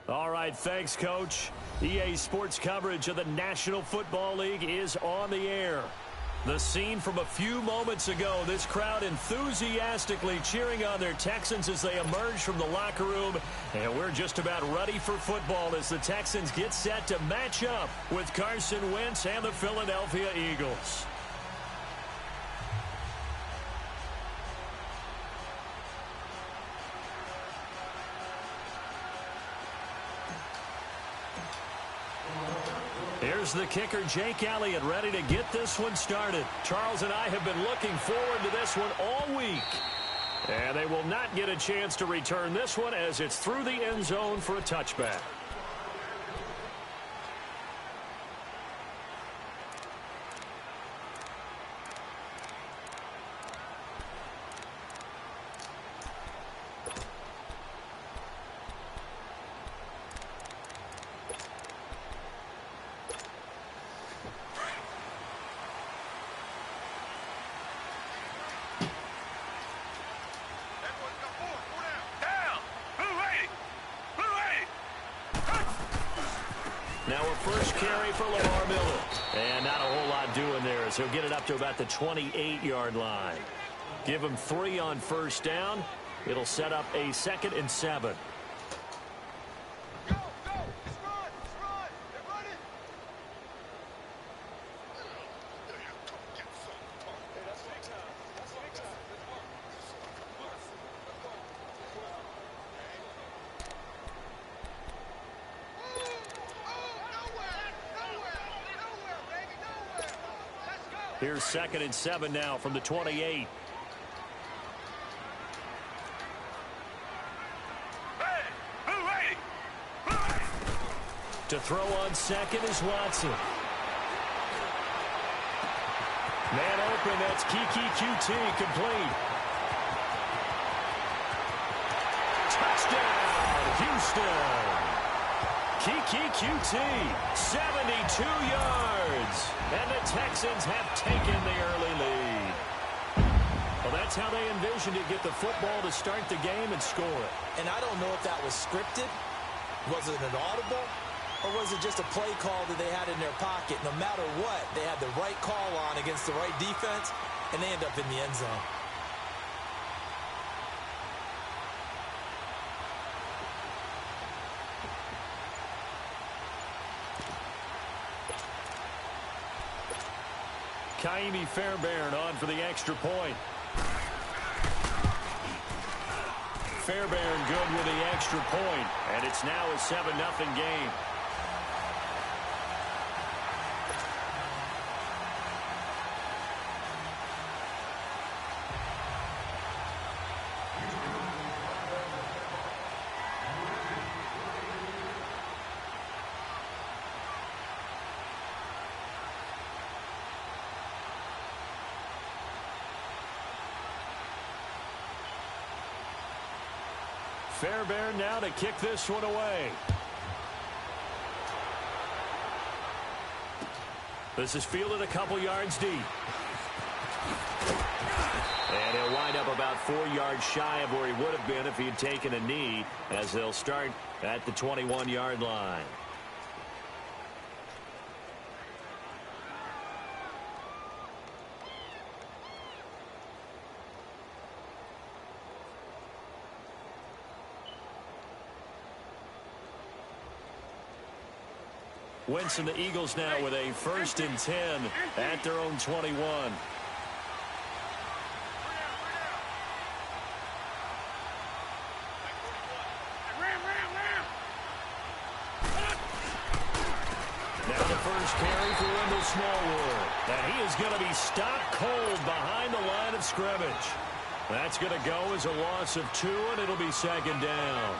All right, thanks, Coach. EA Sports coverage of the National Football League is on the air. The scene from a few moments ago, this crowd enthusiastically cheering on their Texans as they emerge from the locker room. And we're just about ready for football as the Texans get set to match up with Carson Wentz and the Philadelphia Eagles. Here's the kicker, Jake Elliott, ready to get this one started. Charles and I have been looking forward to this one all week. And they will not get a chance to return this one as it's through the end zone for a touchback. Now a first carry for Lamar Miller. And not a whole lot doing there as he'll get it up to about the 28-yard line. Give him 3 on first down. It'll set up a 2nd and 7. Here's 2nd and 7 now from the 28. To throw on second is Watson. Man open, that's Kiki QT, complete. Touchdown, Houston. Kiki QT, 72 yards. And the Texans have taken the early lead. Well, that's how they envisioned it, get the football to start the game and score it. And I don't know if that was scripted. Was it an audible? Or was it just a play call that they had in their pocket? No matter what, they had the right call on against the right defense, and they end up in the end zone. Kaimi Fairbairn on for the extra point. Fairbairn good with the extra point, and it's now a 7-0 game. Fairbairn now to kick this one away. This is fielded a couple yards deep. And he'll wind up about 4 yards shy of where he would have been if he had taken a knee, as they'll start at the 21-yard line. Wentz and the Eagles now with a 1st and 10 at their own 21. Now the first carry for Wendell Smallwood. And he is going to be stopped cold behind the line of scrimmage. That's going to go as a loss of 2, and it'll be 2nd down.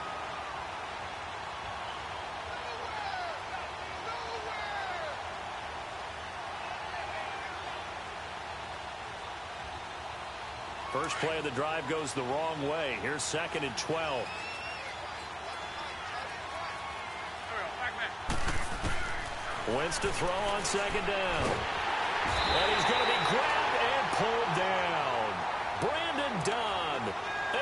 First play of the drive goes the wrong way. Here's 2nd and 12. Wentz to throw on 2nd down. And he's going to be grabbed and pulled down. Brandon Dunn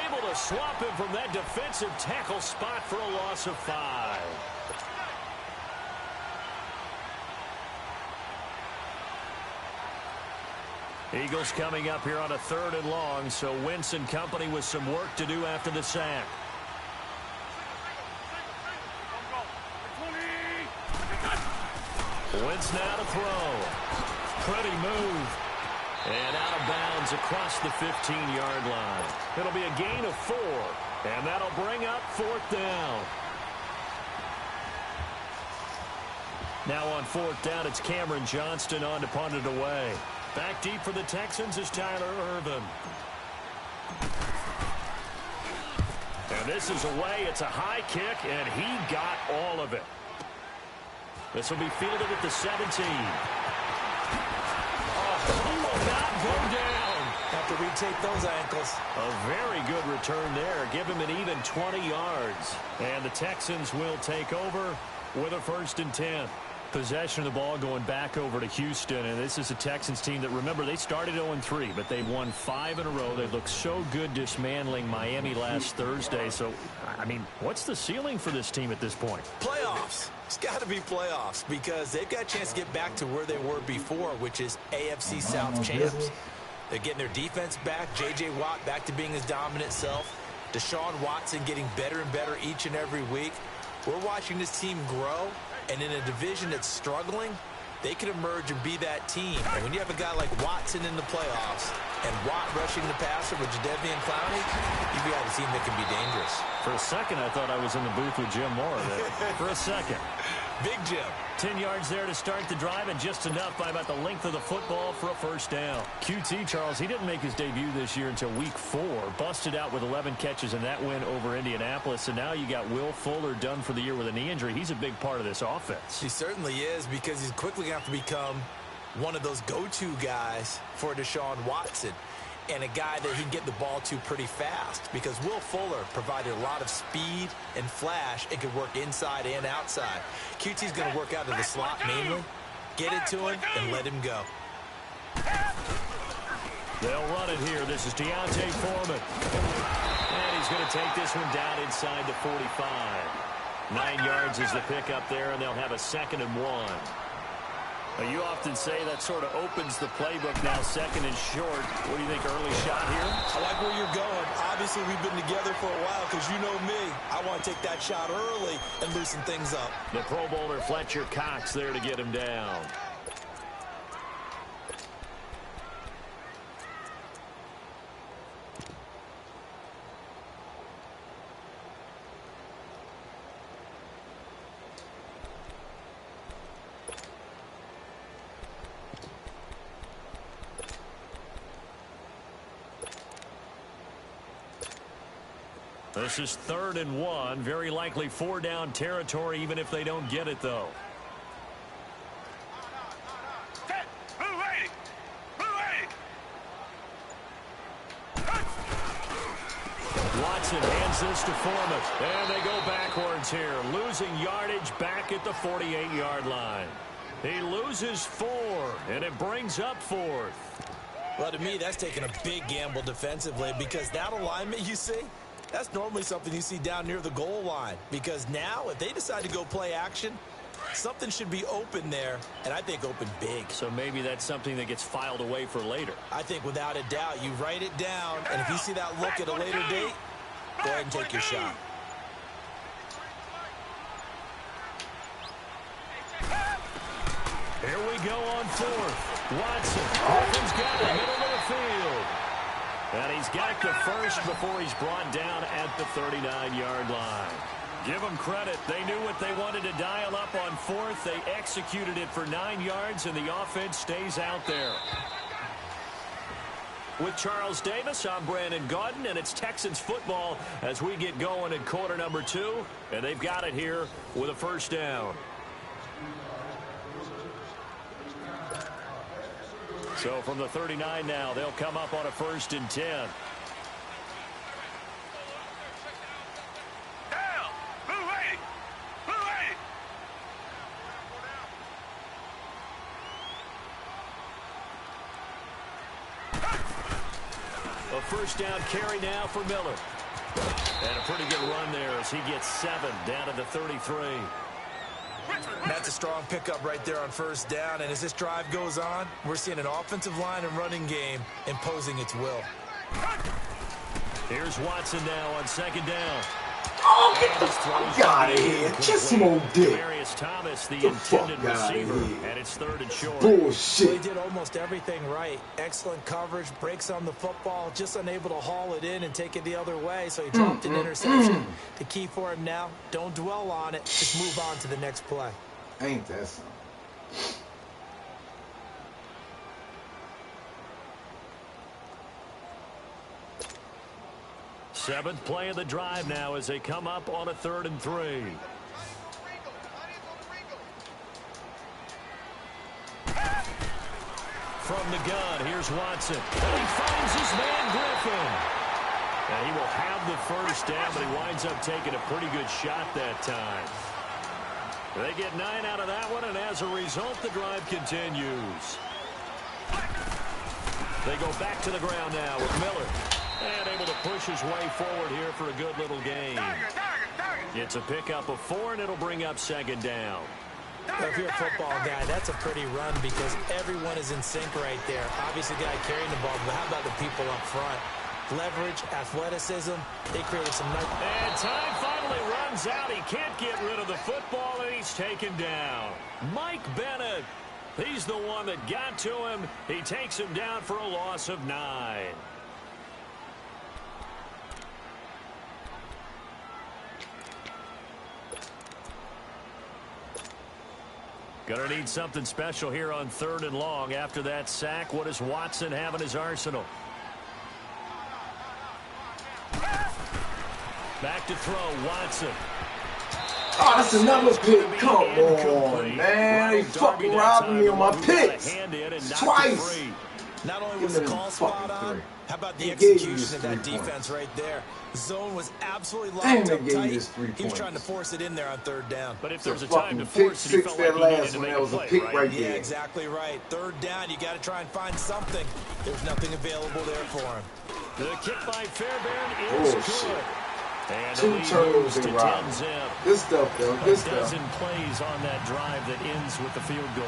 able to swap him from that defensive tackle spot for a loss of 5. Eagles coming up here on a 3rd and long, so Wentz and company with some work to do after the sack. Wentz now to throw. Pretty move. And out of bounds across the 15-yard line. It'll be a gain of 4, and that'll bring up 4th down. Now on 4th down, it's Cameron Johnston on to punt it away. Back deep for the Texans is Tyler Ervin. And this is away. It's a high kick, and he got all of it. This will be fielded at the 17. He will not go down. Have to retake those ankles. A very good return there. Give him an even 20 yards. And the Texans will take over with a 1st and 10. Possession of the ball going back over to Houston, and this is a Texans team that, remember, they started 0-3, but they've won 5 in a row. They looked so good dismantling Miami last Thursday. So, I mean, what's the ceiling for this team at this point? Playoffs. It's got to be playoffs because they've got a chance to get back to where they were before, which is AFC South champs. They're getting their defense back. J.J. Watt back to being his dominant self. Deshaun Watson getting better and better each and every week. We're watching this team grow. And in a division that's struggling, they can emerge and be that team. And when you have a guy like Watson in the playoffs and Watt rushing the passer with Jadeveon Clowney, you've got a team that can be dangerous. For a second, I thought I was in the booth with Jim Mora there. For a second. Big Jim. 10 yards there to start the drive, and just enough by about the length of the football for a 1st down. QT, Charles, he didn't make his debut this year until week 4. Busted out with 11 catches in that win over Indianapolis. And now you got Will Fuller done for the year with a knee injury. He's a big part of this offense. He certainly is, because he's quickly going to have to become one of those go-to guys for Deshaun Watson. And a guy that he can get the ball to pretty fast, because Will Fuller provided a lot of speed and flash. It could work inside and outside. QT's going to work out of the slot mainly, get it to him, and let him go. They'll run it here. This is Deontay Foreman. And he's going to take this one down inside the 45. 9 yards is the pickup there, and they'll have a 2nd and 1. You often say that sort of opens the playbook now, 2nd and short. What do you think, early shot here? I like where you're going. Obviously, we've been together for a while because you know me. I want to take that shot early and loosen things up. The Pro Bowler Fletcher Cox there to get him down. This is 3rd and 1. Very likely 4-down territory, even if they don't get it, though. Watson hands this to Foreman. And they go backwards here. Losing yardage back at the 48-yard line. He loses 4, and it brings up 4th. Well, to me, that's taking a big gamble defensively, because that alignment you see, that's normally something you see down near the goal line, because now if they decide to go play action, something should be open there, and I think open big. So maybe that's something that gets filed away for later. I think without a doubt, you write it down, and if you see that look at a later date, go ahead and take your shot. Here we go on 4th. Watson. Griffin's got it, middle of the field. And he's got the first before he's brought down at the 39-yard line. Give them credit. They knew what they wanted to dial up on 4th. They executed it for 9 yards, and the offense stays out there. With Charles Davis, I'm Brandon Gaudin, and it's Texans football as we get going in quarter number 2. And they've got it here with a 1st down. So from the 39 now, they'll come up on a 1st and 10. A 1st down carry now for Miller. And a pretty good run there as he gets 7 down to the 33. That's a strong pickup right there on first down. And as this drive goes on, we're seeing an offensive line and running game imposing its will. Here's Watson now on second down. Oh, get the fuck out of here. Just moved it. Demarius Thomas, the intended receiver, and it's 3rd and short. Bullshit. He did almost everything right. Excellent coverage, breaks on the football, just unable to haul it in and take it the other way, so he dropped an interception. The key for him now, don't dwell on it. Just move on to the next play. Ain't that something? 7th play of the drive now as they come up on a 3rd and 3. From the gun, here's Watson. And he finds his man Griffin. And he will have the first down, but he winds up taking a pretty good shot that time. They get 9 out of that one, and as a result, the drive continues. They go back to the ground now with Miller. And able to push his way forward here for a good little gain. It's a pickup of 4, and it'll bring up 2nd down. Well, if you're a football guy, that's a pretty run because everyone is in sync right there. Obviously, the guy carrying the ball, but how about the people up front? Leverage, athleticism, they created some nice... And time finally runs out. He can't get rid of the football, and he's taken down. Mike Bennett, he's the one that got to him. He takes him down for a loss of 9. Gonna need something special here on 3rd and long. After that sack, what does Watson have in his arsenal? Back to throw, Watson. Oh, that's another pick. Come on, man. They fucking robbing me on my picks. Twice. Not only was the call spot on, how about the execution of that defense right there? The zone was absolutely locked up tight. He was trying to force it in there on 3rd down. But if there's a time to force it, he felt like he needed to make a play, right? Yeah, exactly right. 3rd down, you got to try and find something. There's nothing available there for him. The kick by Fairbairn is good. And 2 turnovers they robbed. Good stuff, though. Good stuff. 12 plays on that drive that ends with the field goal.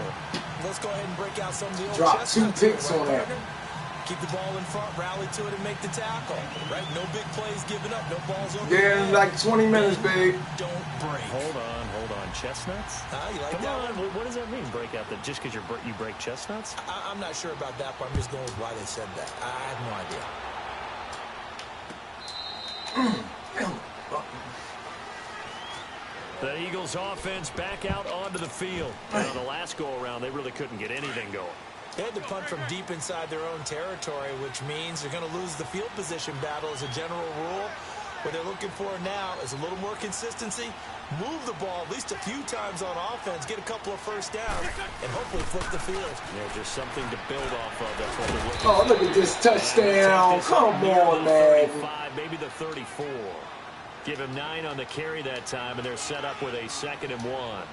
Let's go ahead and break out some of the old Drop 2 picks on that. Keep the ball in front, rally to it, and make the tackle. Right? No big plays given up, no balls over. Yeah, like 20 minutes, babe. Don't break. Hold on. Chestnuts? You like Come that on. one? What does that mean, break out? Just because you break chestnuts? I'm not sure about that, but I'm just going with why they said that. I have no idea. The Eagles offense back out onto the field. And on the last go-around, they really couldn't get anything going. They had to punt from deep inside their own territory, which means they're going to lose the field position battle as a general rule. What they're looking for now is a little more consistency, move the ball at least a few times on offense, get a couple of first downs, and hopefully flip the field. Yeah, just something to build off of. That's what they're looking for. Oh, look at this touchdown. Come on, man. 35, maybe the 34. Give him 9 on the carry that time, and they're set up with a 2nd and 1.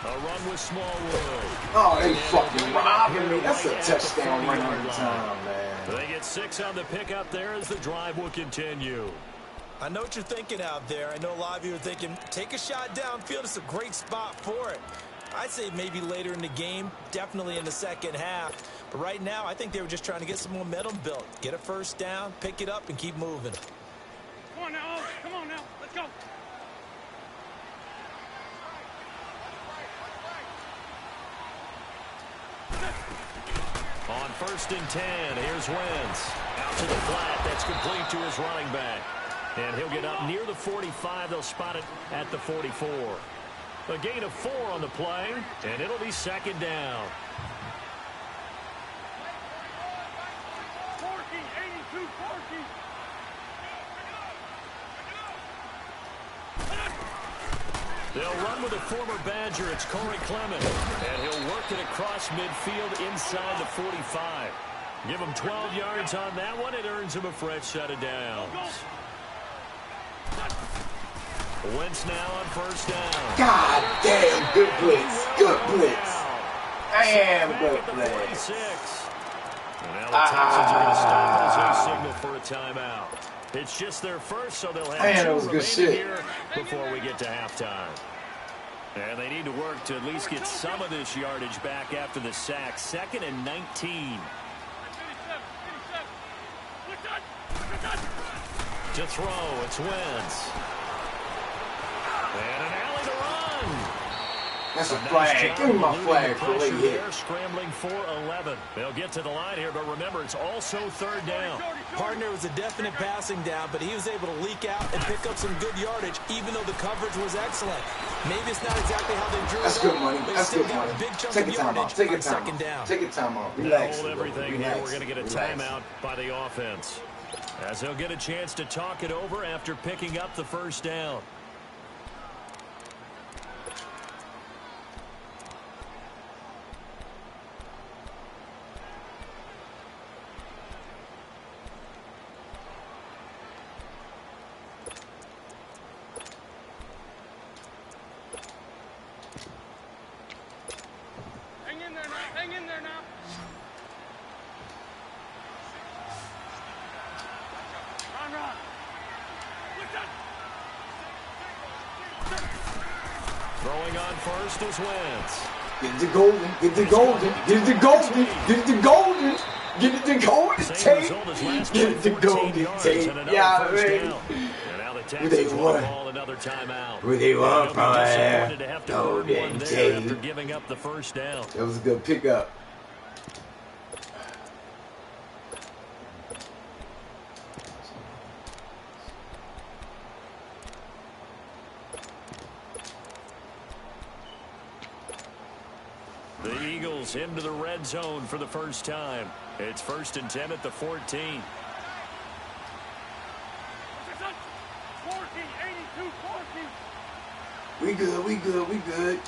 A run with Smallwood. Oh, they fucking robbing me. That's a touchdown right on time, man. They get 6 on the pickup there as the drive will continue. I know what you're thinking out there. I know a lot of you are thinking, take a shot downfield. It's a great spot for it. I'd say maybe later in the game, definitely in the second half. But right now, I think they were just trying to get some momentum built. Get a first down, pick it up, and keep moving. Come on now. Come on now. Let's go. On 1st and 10, here's Wentz. Out to the flat. That's complete to his running back. And he'll get up near the 45. They'll spot it at the 44. A gain of 4 on the play, and it'll be 2nd down. 82, 40. They'll run with a former Badger. It's Corey Clement. And he'll work it across midfield inside the 45. Give him 12 yards on that one. It earns him a fresh set of downs. Wentz now on 1st down. God damn, good blitz. Good blitz. Damn, good blitz. And now the Texans are going to stop it as they signal for a timeout. It's just their first, so they'll have two remaining here before we get to halftime. And they need to work to at least get some of this yardage back after the sack. 2nd and 19. To throw, it's Wentz. And an alley to run. That's a flag. Give me my flag for late hit. They're scrambling for 11. They'll get to the line here, but remember, it's also 3rd down. Partner was a definite passing down, but he was able to leak out and pick up some good yardage, even though the coverage was excellent. Maybe it's not exactly how they drew it up. That's good money. That's good money. Big chunk Take of your time yardage out. Take your on time 2nd down. out. Take your time out. Relax. Hold everything Relax. here. We're going to get a timeout by the offense, as they'll get a chance to talk it over after picking up the 1st down. Hang in there now. Run. Throwing on first is Wentz. Get the golden. Get the golden. Get the golden. Get the golden. Get it the golden tape. Get it the golden tape. Yeah, man. Who they want? Who they want, probably. Golden tape. After giving up the 1st down. That was a good pickup. The Eagles into the red zone for the first time. It's 1st and 10 at the 14. 14, 82, 14. We good. We good. We good.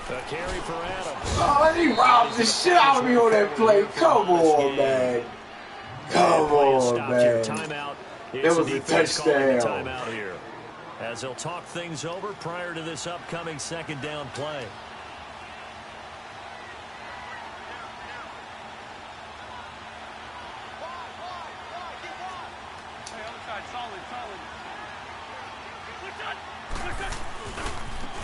A carry for Adams. Oh, he robbed the shit out of me on that play. Come on, man. Come on, man. That was a touchdown. Timeout here, as they'll talk things over prior to this upcoming 2nd down play. Hey, other side, solid.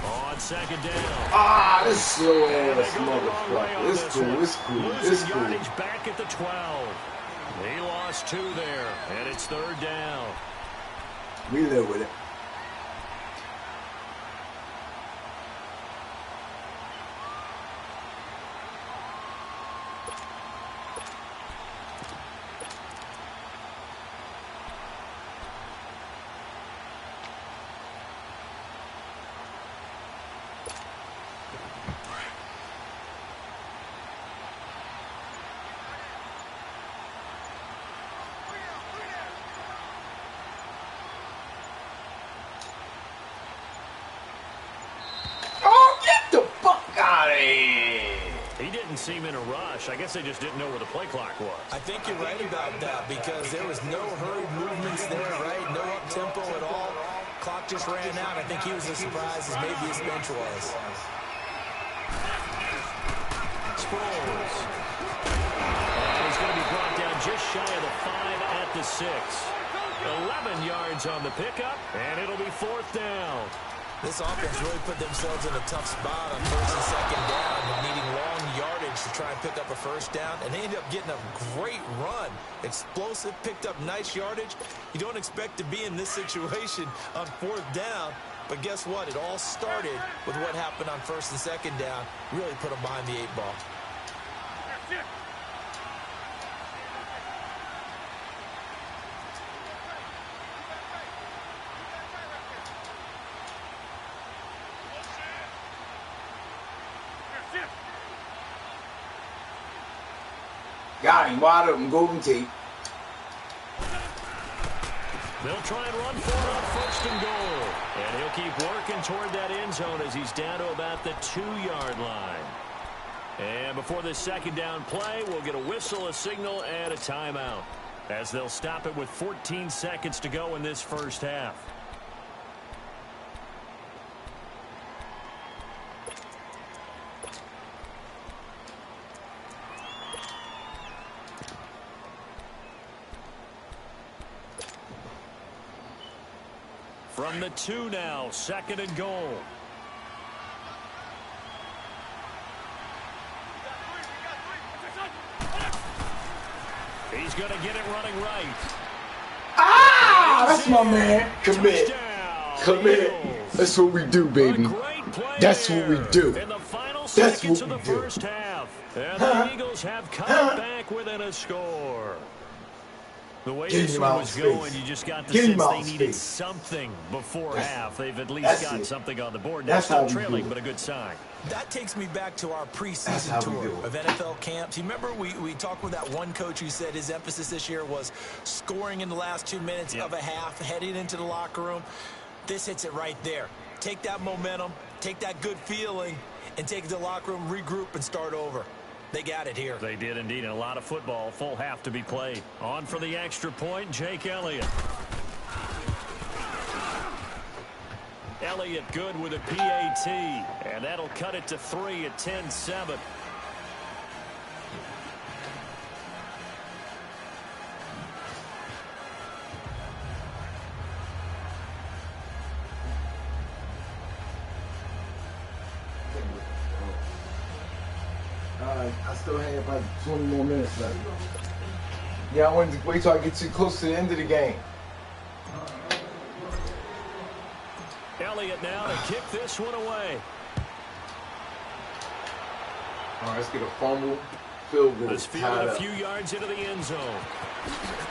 On 2nd down. Ah, this slow ass motherfucker. It's cool. Losing yardage back at the 12. He lost 2 there, and it's 3rd down. We live with it. He didn't seem in a rush. I guess they just didn't know where the play clock was. I think you're right about that because there was no hurried movements there, right? No up-tempo at all. Clock just ran out. I think he was as surprised as maybe his bench was. Sproles. He's going to be brought down just shy of the 5 at the 6. 11 yards on the pickup, and it'll be 4th down. This offense really put themselves in a tough spot on 1st and 2nd down, needing long yardage to try and pick up a 1st down, and they ended up getting a great run. Explosive, picked up nice yardage. You don't expect to be in this situation on 4th down, but guess what? It all started with what happened on 1st and 2nd down. Really put them behind the 8 ball. Got him wide open, golden tape. They'll try and run for it on 1st and goal. And he'll keep working toward that end zone as he's down to about the 2-yard line. And before this 2nd down play, we'll get a whistle, a signal, and a timeout, as they'll stop it with 14 seconds to go in this 1st half. From the 2 now, 2nd and goal. He's going to get it running right. Ah, that's my man. Commit. Commit. That's what we do, baby. That's what we do. In the final That's seconds what of we the do. first half. And the Eagles have come back within a score. The way this one was going, you just got the sense they needed something before half. They've at least got something on the board. Now still trailing, but a good sign. That takes me back to our preseason tour of NFL camps. You remember we talked with that one coach who said his emphasis this year was scoring in the last 2 minutes of a half, heading into the locker room. This hits it right there. Take that momentum, take that good feeling, and take it to the locker room, regroup, and start over. They got it here. They did indeed, and a lot of football, full half to be played. On for the extra point, Jake Elliott. Elliott good with a PAT, and that'll cut it to 3 at 10-7. I still have like 20 more minutes left. Yeah, I wanted to wait till I get too close to the end of the game. Elliott now to kick this one away. All right, let's get a fumble. Field goal. This field a few yards into the end zone.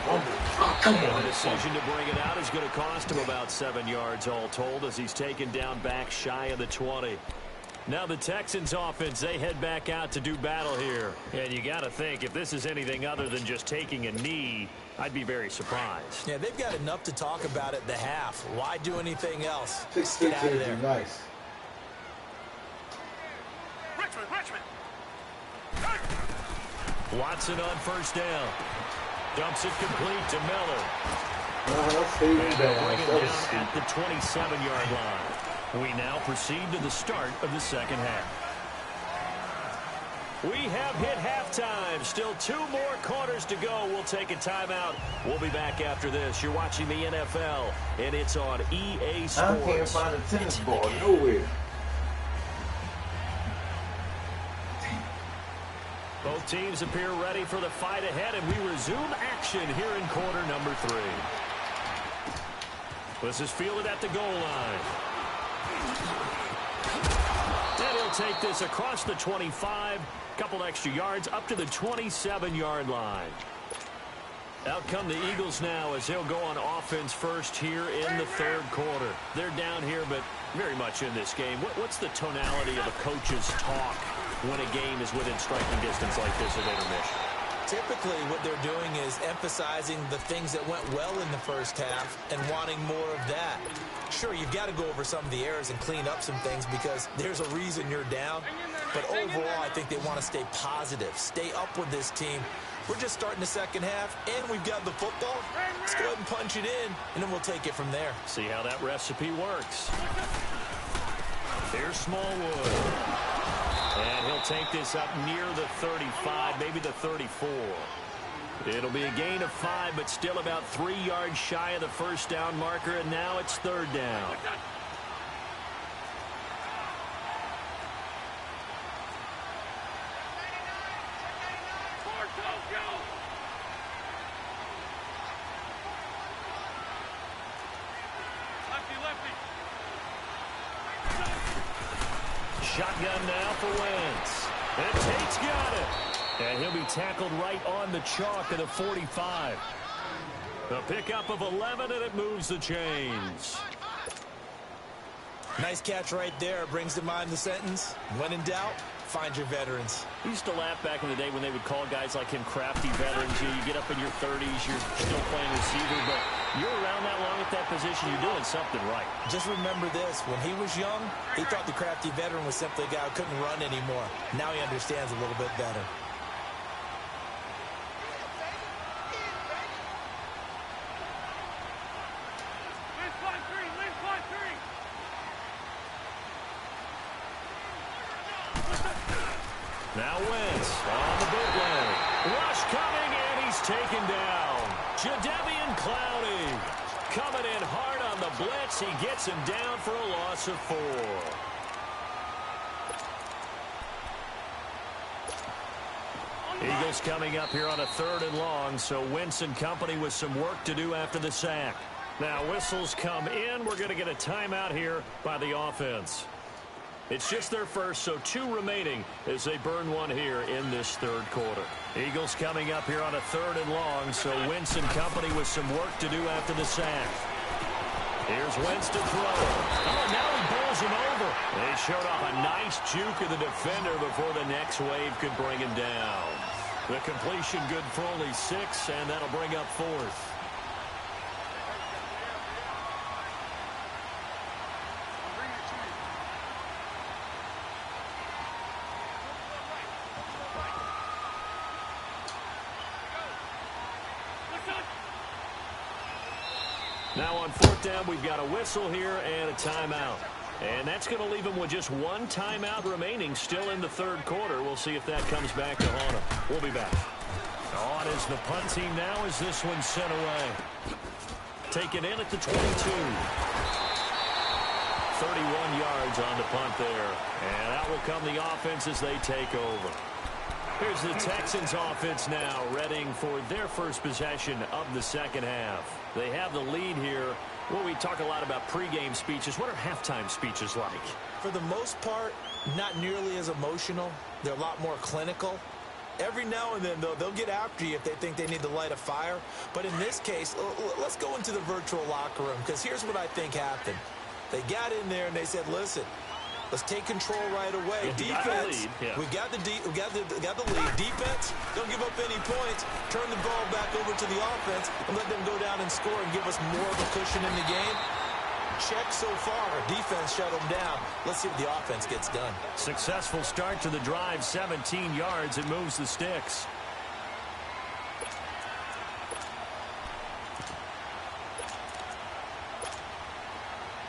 Oh, come on. The decision to bring it out is going to cost him about 7 yards all told as he's taken down back shy of the 20. Now the Texans offense, they head back out to do battle here. And you got to think, if this is anything other than just taking a knee, I'd be very surprised. Yeah, they've got enough to talk about at the half. Why do anything else? Get out of there. Nice. Richmond. Watson on first down. Dumps it complete to Miller. Bring it down at the 27-yard line. We now proceed to the start of the second half. We have hit halftime. Still 2 more quarters to go. We'll take a timeout. We'll be back after this. You're watching the NFL, and it's on EA Sports. I can't find a tennis ball nowhere. Both teams appear ready for the fight ahead, and we resume action here in quarter number 3. This is fielded at the goal line. And he'll take this across the 25, couple extra yards up to the 27-yard line. Out come the Eagles now as they'll go on offense first here in the third quarter. They're down here, but very much in this game. What's the tonality of a coach's talk when a game is within striking distance like this at intermission? Typically, what they're doing is emphasizing the things that went well in the first half and wanting more of that. Sure, you've got to go over some of the errors and clean up some things because there's a reason you're down. But overall, I think they want to stay positive, stay up with this team. We're just starting the second half, and we've got the football. Let's go ahead and punch it in, and then we'll take it from there. See how that recipe works. Here's Smallwood. And he'll take this up near the 35, maybe the 34. It'll be a gain of 5, but still about 3 yards shy of the first down marker, and now it's third down. Shotgun now for Wentz. And Tate's got it. And he'll be tackled right on the chalk of the 45. A pickup of 11, and it moves the chains. Nice catch right there. Brings to mind the sentence, when in doubt, find your veterans. We used to laugh back in the day when they would call guys like him crafty veterans. You get up in your 30s, you're still playing receiver, but you're around that long at that position, you're doing something right. Just remember this, when he was young, he thought the crafty veteran was simply a guy who couldn't run anymore. Now he understands a little bit better. Now Wentz on the bootleg. Rush coming, and he's taken down. Jadeveon Clowney. coming in hard on the blitz. He gets him down for a loss of 4. Eagles coming up here on a 3rd and long, so Wentz and company with some work to do after the sack. Now whistles come in. We're going to get a timeout here by the offense. It's just their first, so 2 remaining as they burn one here in this 3rd quarter. Eagles coming up here on a 3rd and long, so Wentz and company with some work to do after the sack. Here's Wentz to throw. Oh, now he bowls him over. They showed off a nice juke of the defender before the next wave could bring him down. The completion good for only 6, and that'll bring up 4th. Now on 4th down, we've got a whistle here and a timeout. And that's going to leave him with just 1 timeout remaining still in the 3rd quarter. We'll see if that comes back to haunt him. We'll be back. On is the punt team now as this one's sent away. Taken in at the 22. 31 yards on the punt there. And out will come the offense as they take over. Here's the Texans offense now, readying for their first possession of the 2nd half. They have the lead here. Well, we talk a lot about pregame speeches. What are halftime speeches like? For the most part, not nearly as emotional. They're a lot more clinical. Every now and then, though, they'll get after you if they think they need to light a fire. But in this case, let's go into the virtual locker room, because here's what I think happened. They got in there and they said, listen, let's take control right away. Defense, we got the lead. Defense, don't give up any points. Turn the ball back over to the offense and let them go down and score and give us more of a cushion in the game. Check so far. Defense shut them down. Let's see what the offense gets done. Successful start to the drive, 17 yards. It moves the sticks.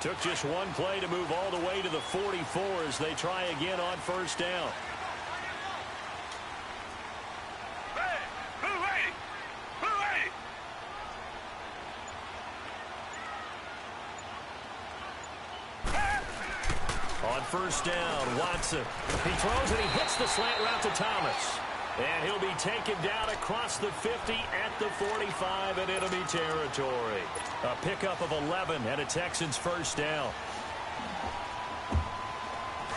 Took just 1 play to move all the way to the 44 as they try again on 1st down. Hey, blue lady! Blue lady! On 1st down, Watson. He throws and he hits the slant route to Thomas. And he'll be taken down across the 50 at the 45 in enemy territory. A pickup of 11 and a Texans 1st down.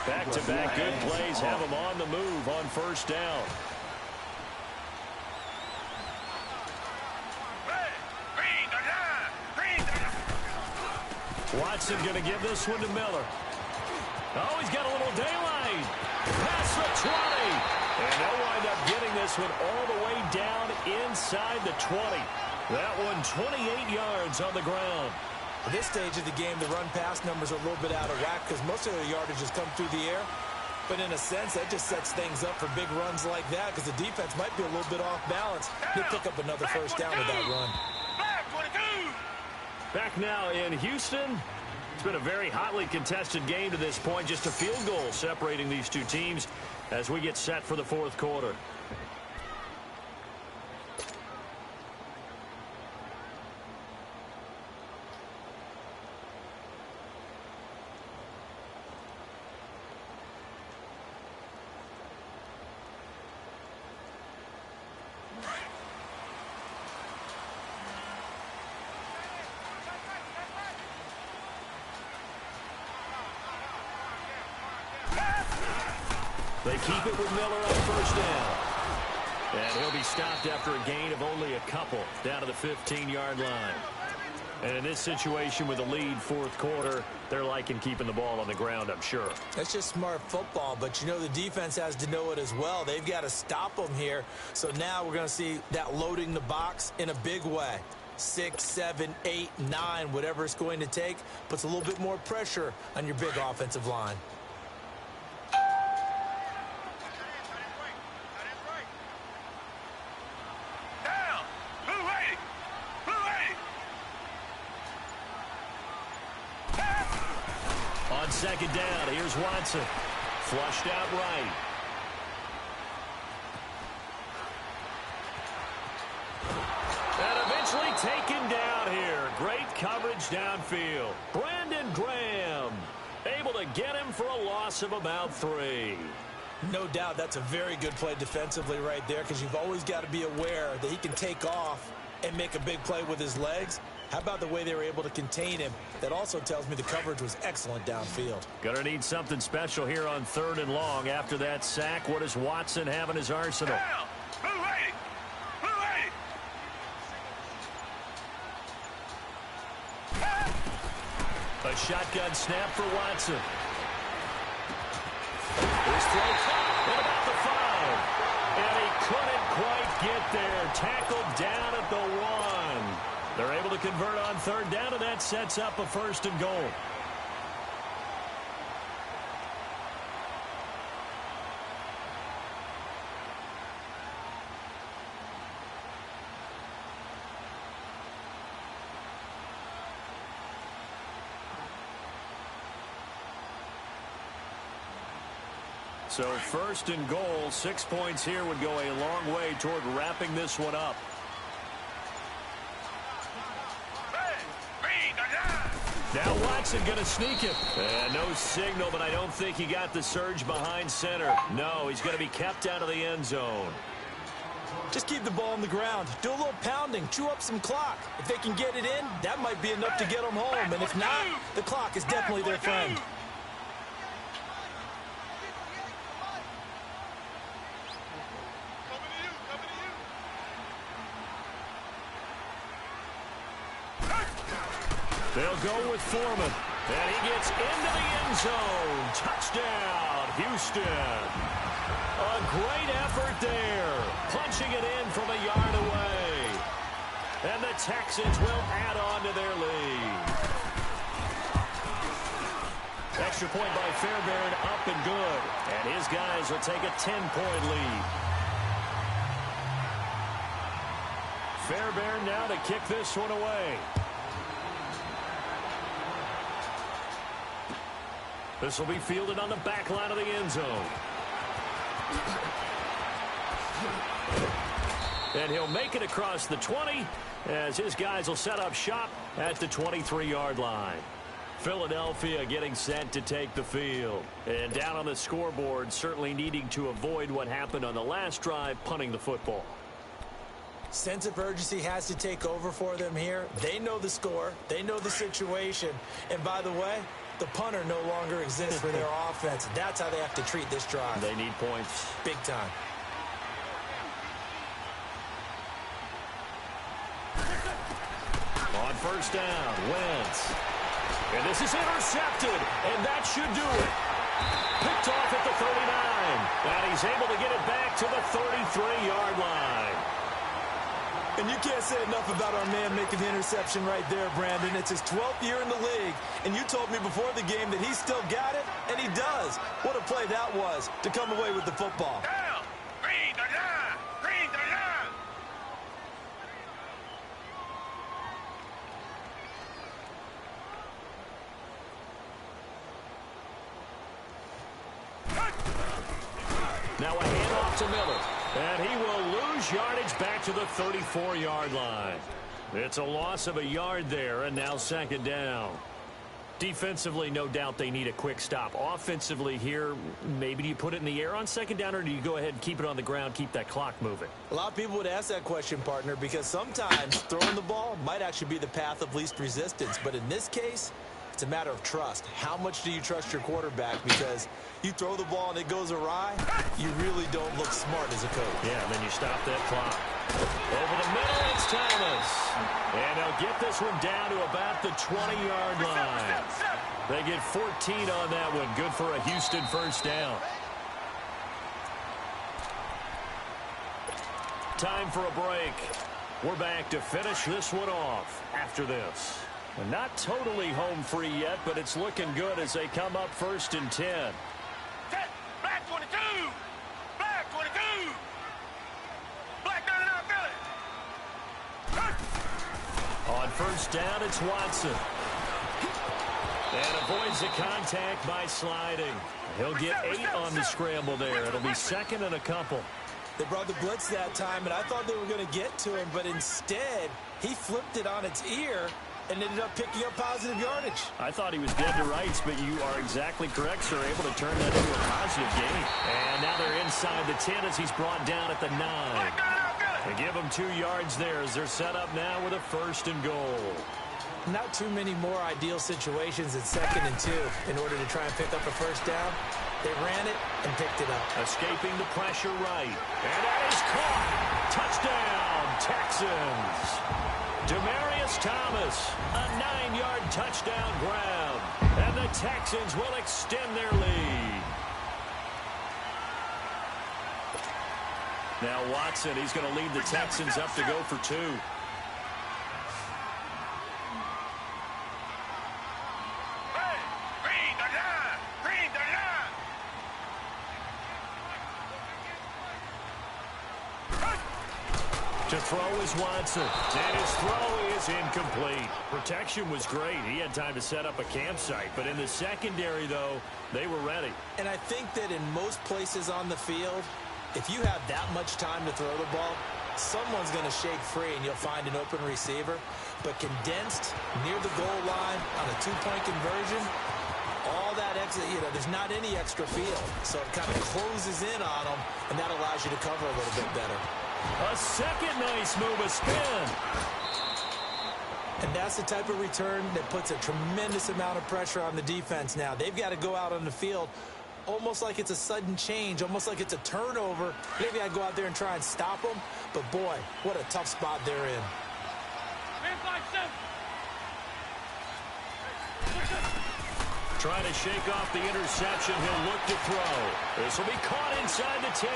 Back-to-back good plays have them on the move on 1st down. Watson going to give this one to Miller. Oh, he's got a little daylight. Past the 20. And they'll wind up getting this one all the way down inside the 20. That one 28 yards on the ground. At this stage of the game, the run-pass numbers are a little bit out of whack because most of their yardage has come through the air. But in a sense, that just sets things up for big runs like that because the defense might be a little bit off balance. He'll pick up another 1st down with that run. Back now in Houston. It's been a very hotly contested game to this point. Just a field goal separating these 2 teams as we get set for the 4th quarter. They keep it with Miller on 1st down. And he'll be stopped after a gain of only a couple down to the 15-yard line. And in this situation with a lead 4th quarter, they're liking keeping the ball on the ground, I'm sure. That's just smart football, but you know the defense has to know it as well. They've got to stop them here. So now we're going to see that loading the box in a big way. 6, 7, 8, 9, whatever it's going to take, puts a little bit more pressure on your big offensive line. On 2nd down, here's Watson. Flushed out right. And eventually taken down here. Great coverage downfield. Brandon Graham able to get him for a loss of about 3. No doubt that's a very good play defensively right there, because you've always got to be aware that he can take off and make a big play with his legs. How about the way they were able to contain him? That also tells me the coverage was excellent downfield. Gonna need something special here on 3rd and long. After that sack, what does Watson have in his arsenal? Blue 80. Blue 80. A shotgun snap for Watson. His throw caught at about the 5. And he couldn't quite get there. Tackled down at the 1. They're able to convert on 3rd down, and that sets up a 1st and goal. So 1st and goal, 6 points here would go a long way toward wrapping this one up. Now Watson going to sneak it. No signal, but I don't think he got the surge behind center. No, he's going to be kept out of the end zone. Just keep the ball on the ground. Do a little pounding. Chew up some clock. If they can get it in, that might be enough to get them home. And if not, the clock is definitely their friend. They'll go with Foreman. And he gets into the end zone. Touchdown, Houston. A great effort there. Punching it in from a yard away. And the Texans will add on to their lead. Extra point by Fairbairn, up and good. And his guys will take a 10-point lead. Fairbairn now to kick this one away. This will be fielded on the back line of the end zone. And he'll make it across the 20 as his guys will set up shop at the 23-yard line. Philadelphia getting set to take the field. And down on the scoreboard, certainly needing to avoid what happened on the last drive, punting the football. Sense of urgency has to take over for them here. They know the score. They know the situation. And by the way, the punter no longer exists for their offense. That's how they have to treat this drive. They need points. Big time. On 1st down, Wentz. And this is intercepted, and that should do it. Picked off at the 39, and he's able to get it back to the 33-yard line. And you can't say enough about our man making the interception right there, Brandon. It's his 12th year in the league, and you told me before the game that he still got it, and he does. What a play that was to come away with the football. Down. Green to line. Green to line. Now a handoff to Miller. And he will lose yardage back to the 34-yard line. It's a loss of a yard there, and now 2nd down. Defensively, no doubt they need a quick stop. Offensively here, maybe do you put it in the air on 2nd down, or do you go ahead and keep it on the ground, keep that clock moving? A lot of people would ask that question, partner, because sometimes throwing the ball might actually be the path of least resistance. But in this case, it's a matter of trust. How much do you trust your quarterback? Because you throw the ball and it goes awry, you really don't look smart as a coach. Yeah, and then you stop that clock. Over the middle, it's Thomas. And they'll get this one down to about the 20-yard line. They get 14 on that one. Good for a Houston 1st down. Time for a break. We're back to finish this one off after this. Not totally home free yet, but it's looking good as they come up 1st and 10. Set. Black 22. Black 22. Black 99 Philly. On 1st down, it's Watson. And avoids the contact by sliding. He'll get 8 on the scramble there. It'll be 2nd and a couple. They brought the blitz that time, and I thought they were going to get to him, but instead, he flipped it on its ear and ended up picking up positive yardage. I thought he was dead to rights, but you are exactly correct, sir. Able to turn that into a positive gain. And now they're inside the 10 as he's brought down at the 9. They give him 2 yards there as they're set up now with a 1st and goal. Not too many more ideal situations at 2nd and 2 in order to try and pick up a 1st down. They ran it and picked it up. Escaping the pressure right. And that is caught. Touchdown, Texans. Demaryius Thomas, a 9-yard touchdown grab. And the Texans will extend their lead. Now Watson, he's going to lead the Texans up to go for 2. To throw is Watson, and his throw is incomplete. Protection was great. He had time to set up a campsite, but in the secondary, though, they were ready. And I think that in most places on the field, if you have that much time to throw the ball, someone's going to shake free and you'll find an open receiver. But condensed near the goal line on a 2-point conversion, all that extra, there's not any extra field. So it kind of closes in on them, and that allows you to cover a little bit better. A second nice move, a spin. And that's the type of return that puts a tremendous amount of pressure on the defense now. They've got to go out on the field almost like it's a sudden change, almost like it's a turnover. Maybe I go out there and try and stop them, but boy, what a tough spot they're in. Trying to shake off the interception. He'll look to throw. This will be caught inside the 10.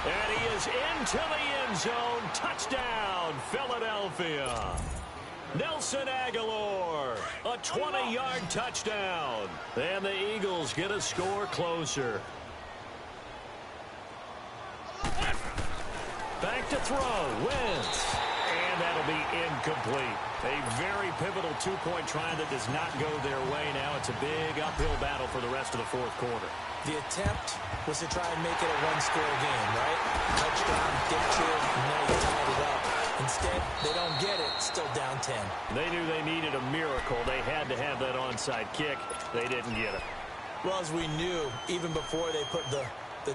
And he is into the end zone. Touchdown, Philadelphia. Nelson Agholor, a 20-yard touchdown. And the Eagles get a score closer. Back to throw, Wentz. And that'll be incomplete. A very pivotal 2-point try that does not go their way now. It's a big uphill battle for the rest of the 4th quarter. The attempt was to try and make it a 1-score game, right? Touchdown, get 2, and now you tied it up. Instead, they don't get it, still down 10. They knew they needed a miracle. They had to have that onside kick. They didn't get it. Well, as we knew, even before they put the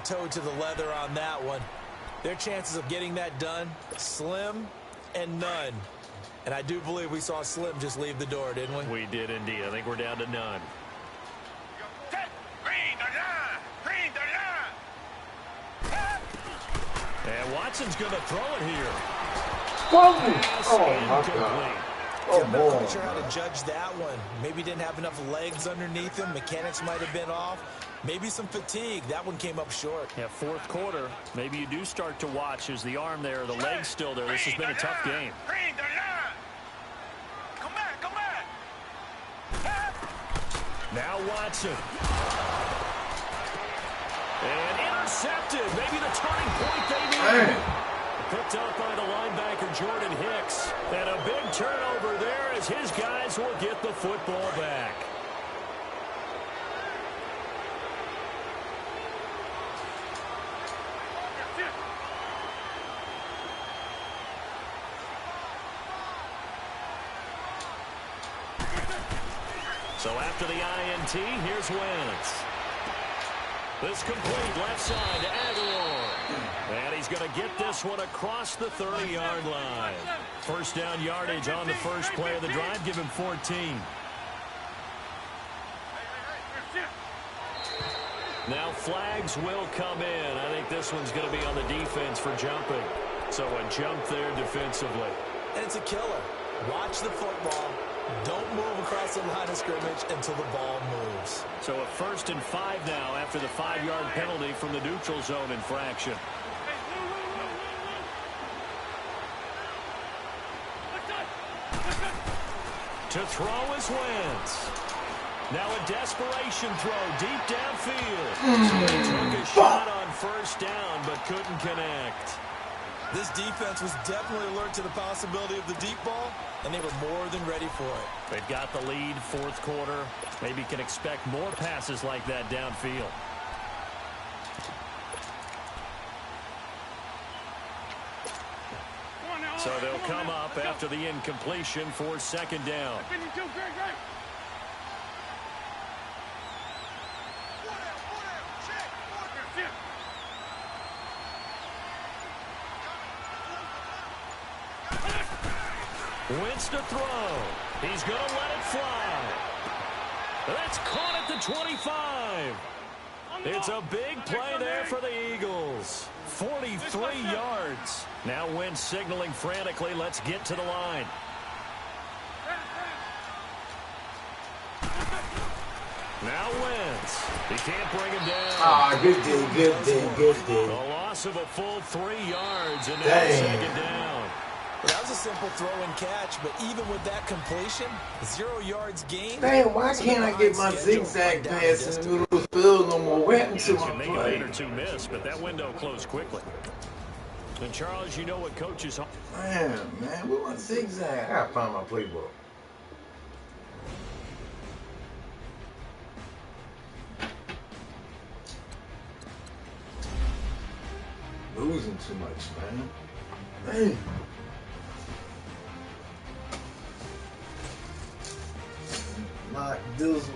toe to the leather on that one, their chances of getting that done, slim and none. And I do believe we saw Slim just leave the door, didn't we? We did indeed. I think we're down to none. And Watson's going to throw it here. Oh, my God. Oh, I'm not quite sure how to judge that one. Maybe didn't have enough legs underneath him. Mechanics might have been off. Maybe some fatigue. That one came up short. Yeah, 4th quarter. Maybe you do start to watch. Is the arm there, the leg's still there? This has been a tough game. Come back. Now Watson. And intercepted. Maybe the turning point they need. Picked up by the linebacker, Jordan Hicks. And a big turnover there as his guys will get the football back. So after the INT, here's Wentz. This complete left side to Agholor. And he's going to get this one across the 30-yard line. 1st down yardage on the first play of the drive. Give him 14. Now flags will come in. I think this one's going to be on the defense for jumping. So a jump there defensively. And it's a killer. Watch the football. Don't move across the line of scrimmage until the ball moves. So a 1st and 5 now after the 5-yard penalty from the neutral zone infraction. To throw is Wentz. Now a desperation throw deep downfield. So they took a shot on 1st down but couldn't connect. This defense was definitely alert to the possibility of the deep ball, and they were more than ready for it. They've got the lead, 4th quarter. Maybe can expect more passes like that downfield. Come on now, So they'll come up after the incompletion for second down. Wentz to throw. He's going to let it fly. That's caught at the 25. It's a big play there for the Eagles. 43 yards. Now Wentz signaling frantically, let's get to the line. Now Wentz. He can't bring him down. Ah, good day, good day, good day. A loss of a full 3 yards, and now second down. That was a simple throw and catch, but even with that completion, 0 yards gained. Damn, why can't I get my zigzag pass in the middle of the field no more? Where to my Make play? a 1 or 2 miss, but that window closed quickly. And Charles, you know what coaches... Man, where my zigzag? I gotta find my playbook. Losing too much, man. Not Dizzle.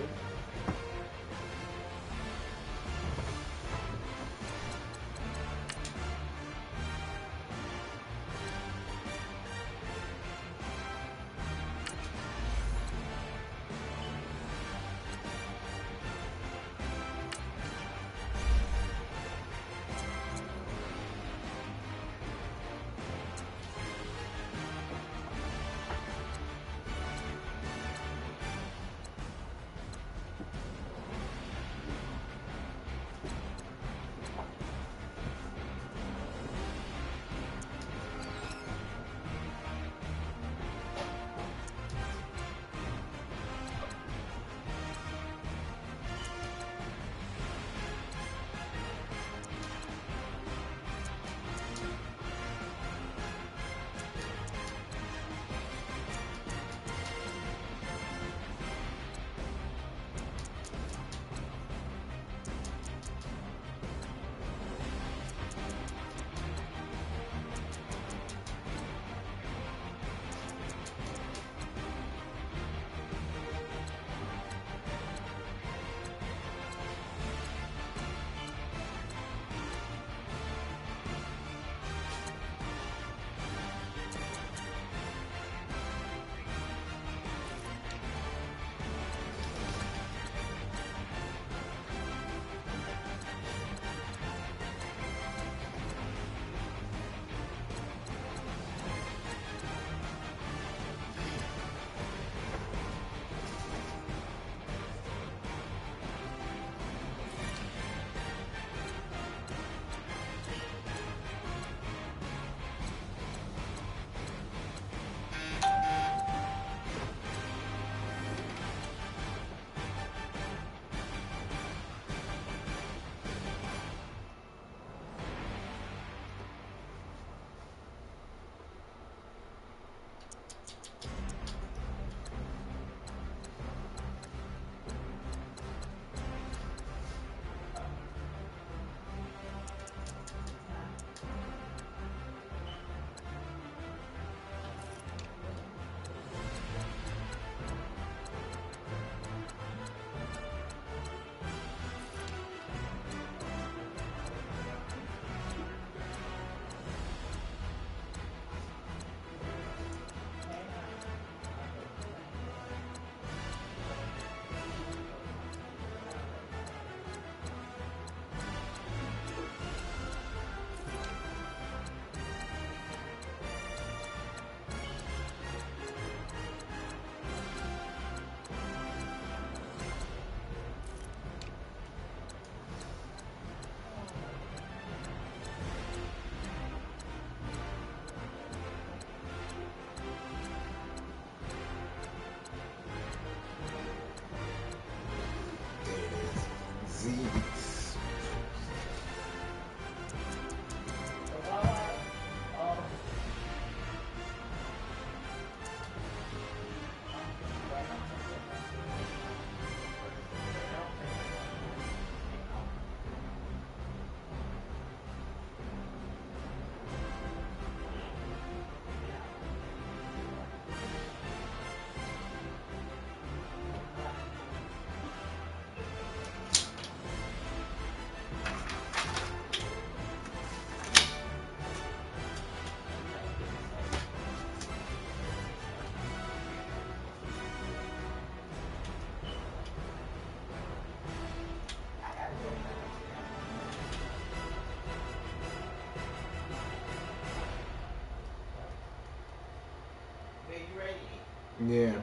Yeah.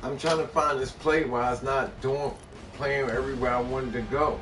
I'm trying to find this play while it's not playing everywhere I wanted to go.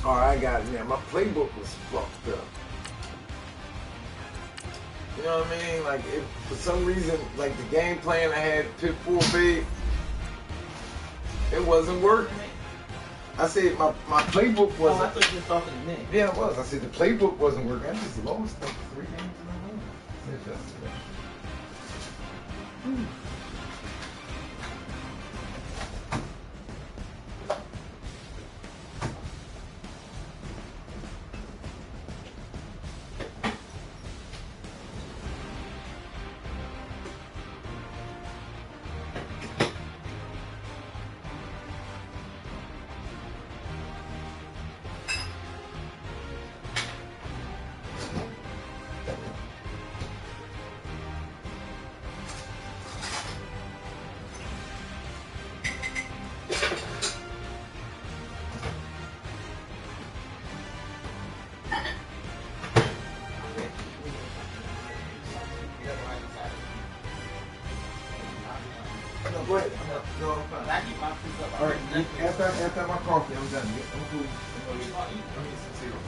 Alright, I got it. Yeah, my playbook was fucked up. You know what I mean? Like, for some reason, like the game plan I had Pitbull big, it wasn't working. I said my playbook wasn't. Oh, I thought you were talking to me. Yeah, it was. I said the playbook wasn't working. I just lost like 3 games in a row. Go ahead. No, I'm fine. I keep my food up. All right, after my coffee, I'm done. I'm cool. What you gonna eat? I'm eating some cereal.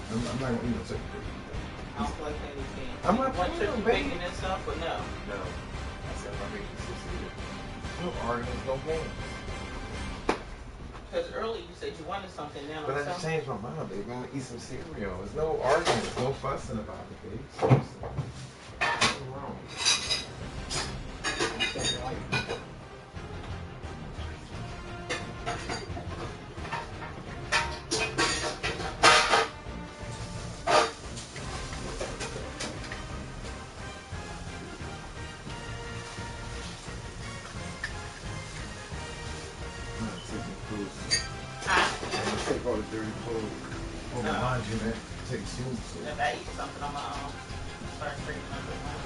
I'm not gonna eat no chicken. I don't feel like playing this game. I'm not Want playing turkey no game. bacon and stuff, but no. No. I said I'm making some cereal. No arguments, no games. Because earlier you said you wanted something, now But I it's just something. changed my mind, baby. I'm gonna eat some cereal. There's no arguments, no fussing about it, babe. Seriously. What's wrong? Take all the dirty clothes. Put my laundry in there. Take shoes. If I eat something, I'm gonna start straightening up the line.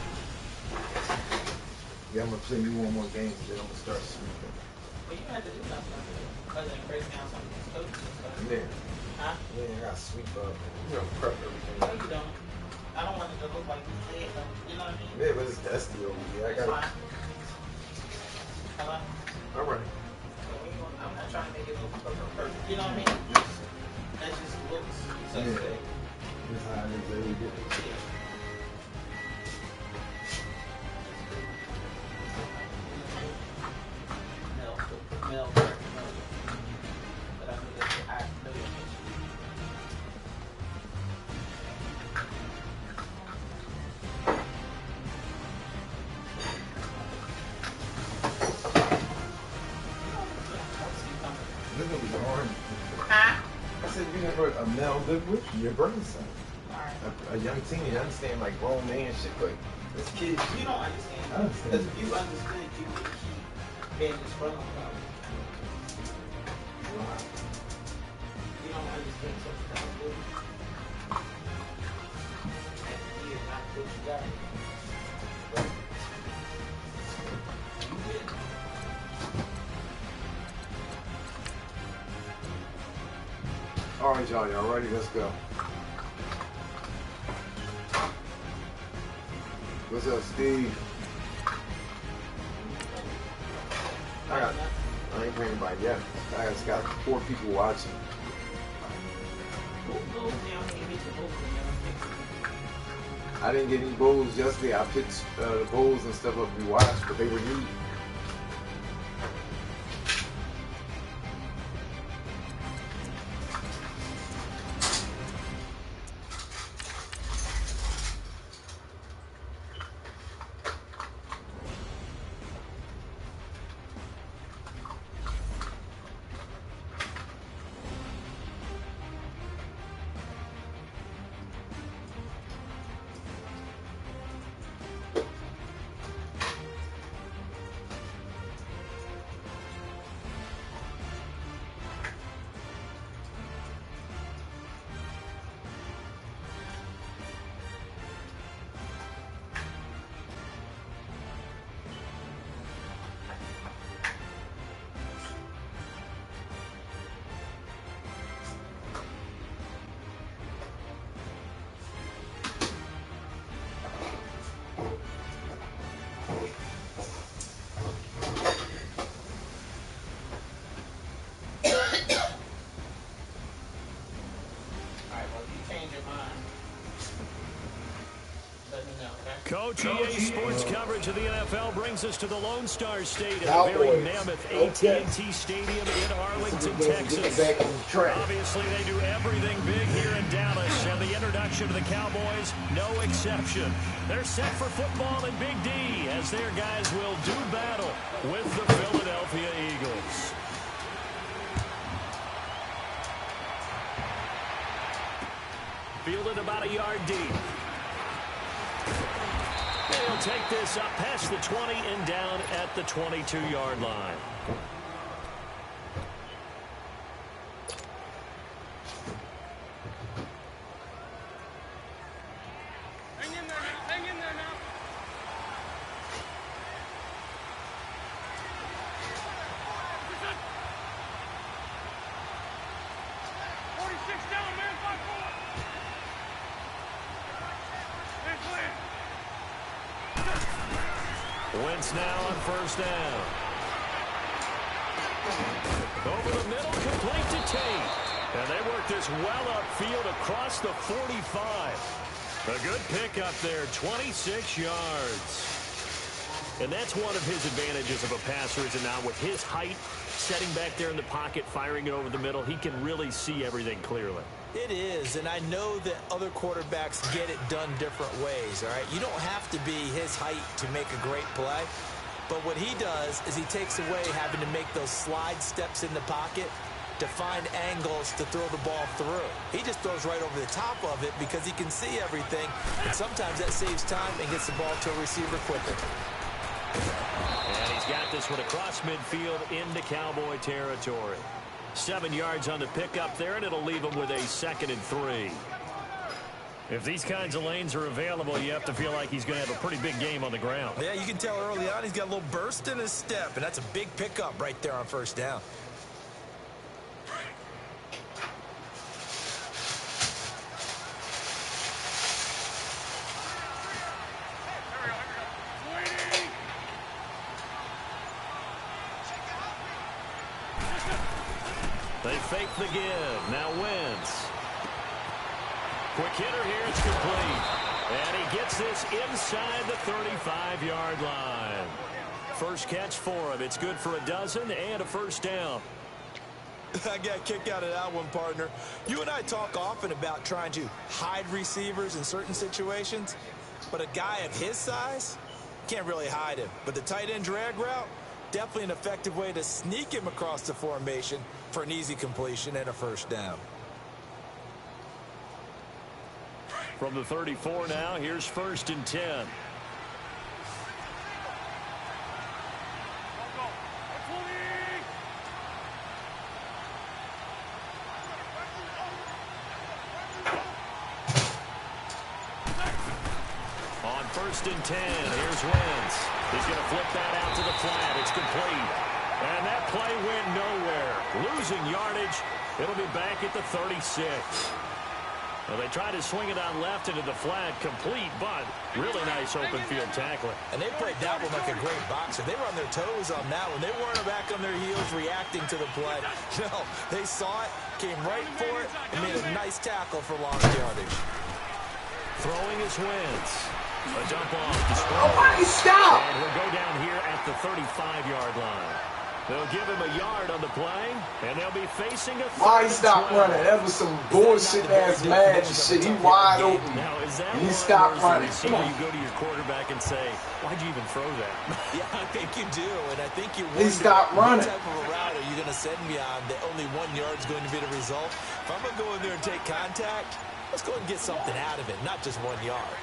Yeah, I'm gonna play you one more game, then I'm gonna start sweeping. But you have to do something other than break down some of these coaches and stuff. Yeah. Huh? Yeah, I gotta sweep up. You know, prep everything. No, you don't. I don't want it to look like you said, you know what I mean? Yeah, but it's dusty over here. I That's gotta. fine. Hello? Alright. I'm not trying to make it look perfect, you know what I mean? That just looks so Yeah. good. This is how it is every day. Yeah. Mel, but I know that I know your issue. This is hard. Huh? I said, you never a Mel Goodwin, your grandson. Alright. A young teen, you understand like grown man shit, like this kid. You don't understand. I understand. Because if you understood, you would keep being this from about it. You don't understand something that was good. And you not what you got. But you did. All right, y'all ready? Let's go. What's up, Steve? I ain't paying anybody yet. I just got 4 people watching. Who goes down here and gets the bowls and never fixes it? I didn't get any bowls yesterday. I picked the bowls and stuff up we watched, but they were new. Coach, EA Sports coverage of the NFL brings us to the Lone Star State at Cowboys. the very mammoth Okay. AT&T Stadium in Arlington, Get Texas. back on track. Obviously, they do everything big here in Dallas, and the introduction to the Cowboys, no exception. They're set for football in Big D as their guys will do battle with the Philadelphia Eagles. Fielded about a yard deep. They'll take this up past the 20 and down at the 22-yard line. Hang in there now. Hang in there now. Listen. 46 down, man. 5-4. And clear. Wentz now on first down. Over the middle, complete to Tate. And they work this well upfield across the 45. A good pickup there, 26 yards. And that's one of his advantages of a passer, is it not? With his height, setting back there in the pocket, firing it over the middle, he can really see everything clearly. It is, and I know that other quarterbacks get it done different ways, all right? You don't have to be his height to make a great play, but what he does is he takes away having to make those slide steps in the pocket to find angles to throw the ball through. He just throws right over the top of it because he can see everything, and sometimes that saves time and gets the ball to a receiver quicker. And he's got this one across midfield into Cowboy territory. 7 yards on the pickup there, and it'll leave him with a 2nd and 3. If these kinds of lanes are available, you have to feel like he's going to have a pretty big game on the ground. Yeah, you can tell early on he's got a little burst in his step, and that's a big pickup right there on first down. They fake the give. Now Wentz. Quick hitter here. It's complete. And he gets this inside the 35-yard line. First catch for him. It's good for a dozen and a first down. I got a kick out of that one, partner. You and I talk often about trying to hide receivers in certain situations, but a guy of his size can't really hide him. But the tight end drag route, definitely an effective way to sneak him across the formation for an easy completion and a first down. From the 34 now, here's 1st and 10. On 1st and 10, here's Wentz. He's going to flip that out to the flat. It's complete. And that play went nowhere. Losing yardage. It'll be back at the 36. Well, they tried to swing it on left into the flat, complete, but really nice open field tackling. And they played that one like a great boxer. They were on their toes on that one. They weren't back on their heels reacting to the play. No, they saw it, came right for it, and made a nice tackle for long yardage. Throwing his Wentz. A dump off to Sproles. Oh, why you stop? And he'll go down here at the 35-yard line. They'll give him a yard on the play, and they'll be facing a Why he stopped running? That was some bullshit-ass magic shit. He wide open. Now, is that He one stopped of those running. receiver Come on. you go to your quarterback and say, why'd you even throw that? Yeah, I think you do, and I think you He wonder stopped running. what type of a route are you going to send me on that only 1 yard is going to be the result. If I'm going to go in there and take contact, let's go and get something out of it, not just 1 yard.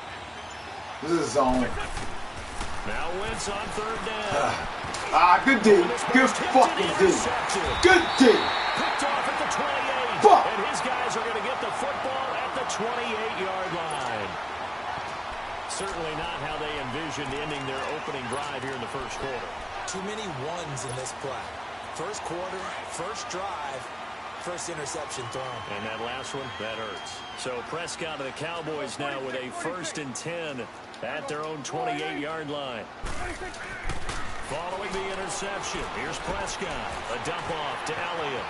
This is zone. Now Wentz on 3rd down. Good D. Good fucking D. Good D. Picked off at the 28. Fuck. And his guys are going to get the football at the 28-yard line. Certainly not how they envisioned ending their opening drive here in the first quarter. Too many ones in this play. First quarter, first drive, first interception thrown. And that last one, that hurts. So Prescott of the Cowboys now with a 1st and 10 at their own 28-yard line. Following the interception, here's Prescott. A dump off to Elliott.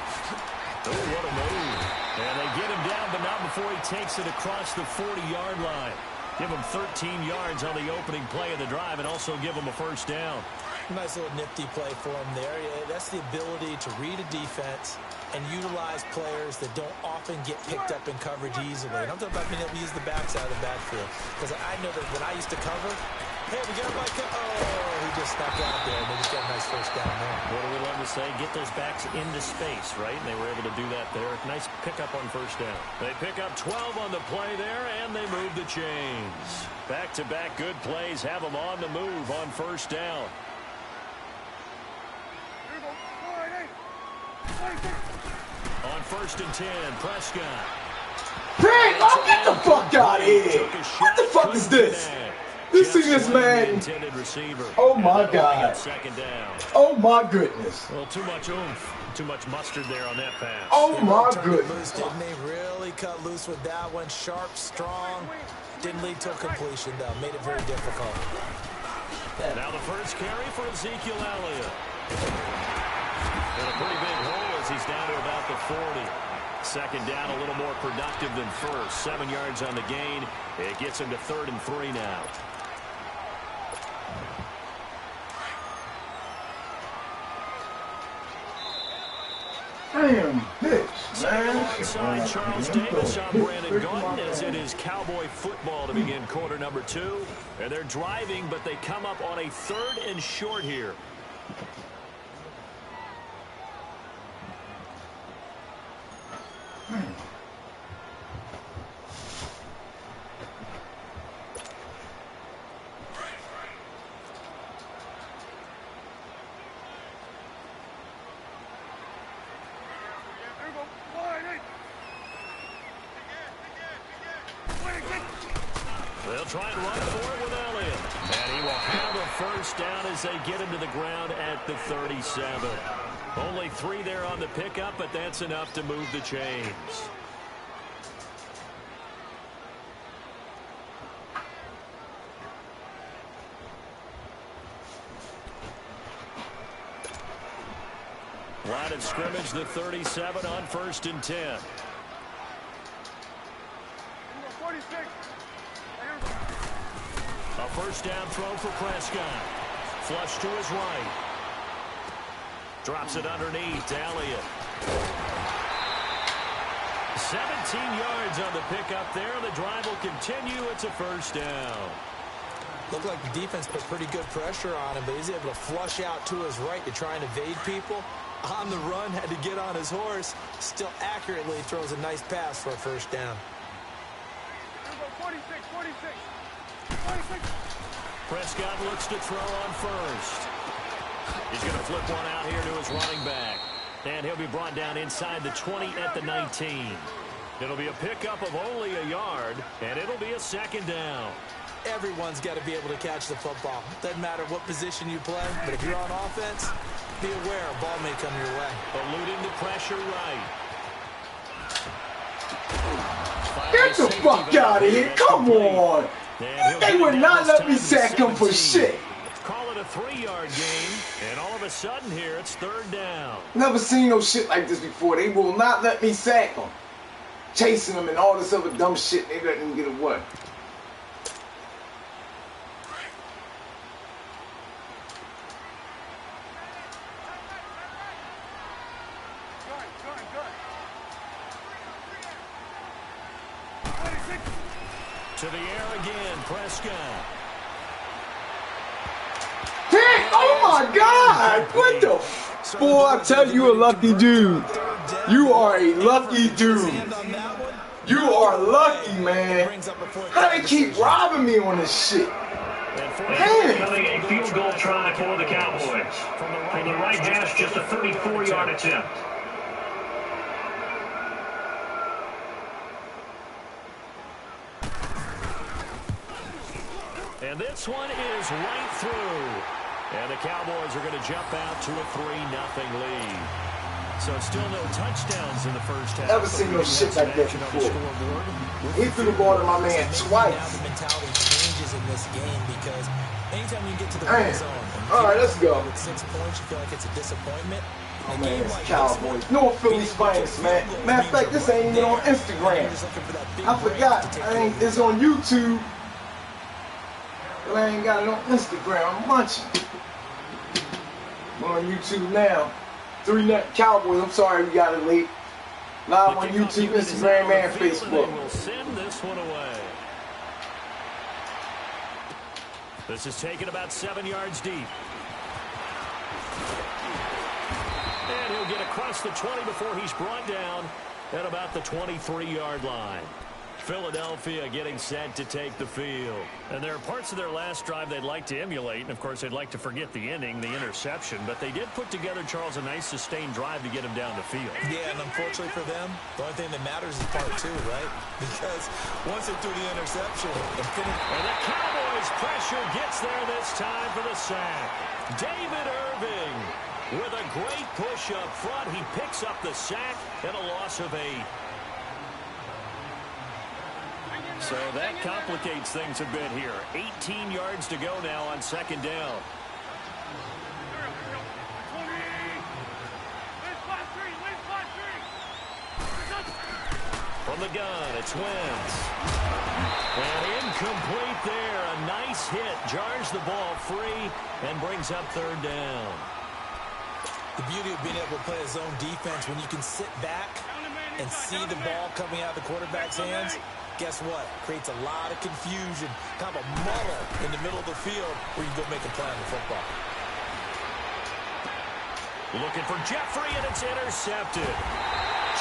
Oh, what a move. And they get him down, but not before he takes it across the 40-yard line. Give them 13 yards on the opening play of the drive and also give them a first down. Nice little nifty play for him there. Yeah, that's the ability to read a defense and utilize players that don't often get picked up in coverage easily. And I'm talking about being able to use the backside of the backfield. Because I know that when I used to cover, hey, we got my he just snuck out there, and they just got a nice first down there. What do we love to say? Get those backs into space, right? And they were able to do that there. Nice pickup on first down. They pick up 12 on the play there, and they move the chains. Back-to-back good plays have them on the move on first down. On 1st and 10, Prescott. Dang, oh, get the fuck out of here. What the fuck is this? You see this man? Oh my God. Oh my goodness. Well, too much oomph. Too much mustard there on that pass. Oh my goodness. Didn't they really cut loose with that one? Sharp, strong. Didn't lead to a completion, though. Made it very difficult. Now the first carry for Ezekiel Elliott. And a pretty big hole as he's down to about the 40. Second down, a little more productive than first. 7 yards on the gain. It gets him to 3rd and 3 now. Damn, bitch, man. Alongside Charles Davis, I'm Brandon Gaudin, as it is Cowboy football to begin quarter number 2. And they're driving, but they come up on a 3rd and short here. They'll try and run for it with Elliott. And he will have a first down as they get him to the ground at the 37. Only 3 there on the pickup, but that's enough to move the chains. Line of scrimmage, the 37 on 1st and 10. 46. A first down throw for Prescott. Flush to his right. Drops it underneath to Elliott. 17 yards on the pickup there. The drive will continue. It's a first down. Looked like the defense put pretty good pressure on him, but he's able to flush out to his right to try and evade people. On the run, had to get on his horse. Still accurately throws a nice pass for a first down. 46, 46. Prescott looks to throw on first. He's going to flip one out here to his running back. And he'll be brought down inside the 20 at the 19. It'll be a pickup of only a yard, and it'll be a second down. Everyone's got to be able to catch the football. Doesn't matter what position you play, but if you're on offense, be aware a ball may come your way. Eluding the pressure right. Get the fuck out of here. Come on. They would not let me sack him for shit. Call it a 3-yard gain, and all of a sudden here it's 3rd down. Never seen no shit like this before. They will not let me sack him. Chasing him and all this other dumb shit. They let him get away. To the air again, Prescott. Hey, oh my God! What the f... Boy, I tell you, a lucky dude. You are a lucky dude. You are lucky, man. How they keep robbing me on this shit? Coming a field goal try for the Cowboys. From the right hash, just a 34-yard attempt. And this one is right through. And the Cowboys are going to jump out to a 3-0 lead. So still no touchdowns in the first half. Never seen no shit like that before. He threw the ball to my man twice. The mentality changes in this game because anytime you get to the red zone, all right, let's go. With 6 points, you feel like it's a disappointment. Oh man, it's Cowboys. No Phillies fans, man. Matter of fact, this ain't even on Instagram. I forgot. It's on YouTube. But I ain't got it on Instagram. I'm munching. I'm on YouTube now. 3 Nut Cowboys. I'm sorry we got it late. Live on YouTube, Instagram, and Facebook. We'll send this one away. This is taken about 7 yards deep. And he'll get across the 20 before he's brought down at about the 23-yard line. Philadelphia getting set to take the field. And there are parts of their last drive they'd like to emulate. And, of course, they'd like to forget the ending, the interception. But they did put together, Charles, a nice sustained drive to get him down the field. Yeah, and unfortunately for them, the only thing that matters is part 2, right? Because once they threw the interception, and the Cowboys' pressure gets there this time for the sack. David Irving with a great push up front. He picks up the sack and a loss of 8. So that complicates things a bit here. 18 yards to go now on 2nd down. From the gun, it's Wentz. And incomplete there. A nice hit. Jars the ball free and brings up 3rd down. The beauty of being able to play a zone defense when you can sit back and see the ball coming out of the quarterback's hands, guess what? Creates a lot of confusion, kind of a muddle in the middle of the field where you go make a play on the football. Looking for Jeffrey, and it's intercepted.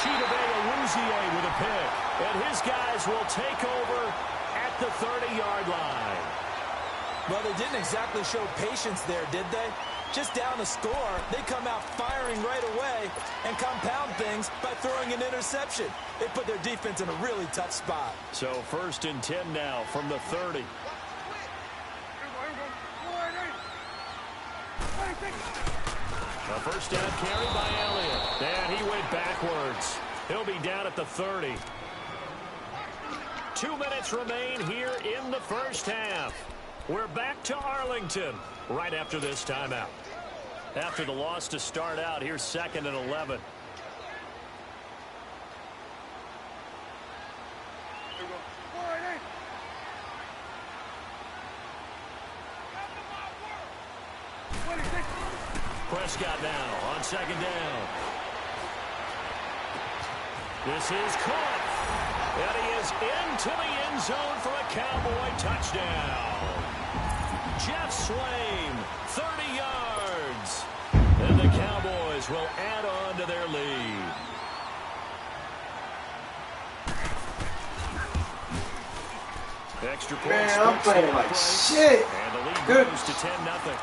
Chidobe Awuzie with a pick. And his guys will take over at the 30-yard line. Well, they didn't exactly show patience there, did they? Just down the score, they come out firing right away and compound things by throwing an interception. They put their defense in a really tough spot. So 1st and 10 now from the 30. A first down carry by Elliott. And he went backwards. He'll be down at the 30. 2 minutes remain here in the first half. We're back to Arlington right after this timeout. After the loss to start out, here's 2nd and 11. Prescott now on 2nd down. This is caught. And he is into the end zone for a Cowboy touchdown. Jeff Swaim, 30 yards. And the Cowboys will add on to their lead. Extra point. Man, I'm playing like shit. And the lead Good. goes to 10-0.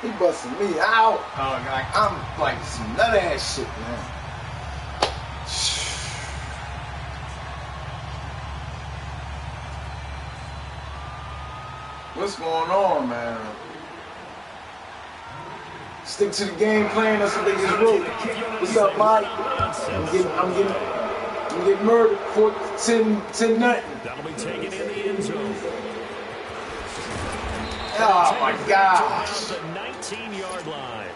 He busting me out. Like, I'm like some nut ass shit, man. What's going on, man? Stick to the game plan. That's what they just wrote. What's up, Mike? I'm getting murdered for 10-0. That'll be taken in the end zone. Oh my gosh. The 19-yard line.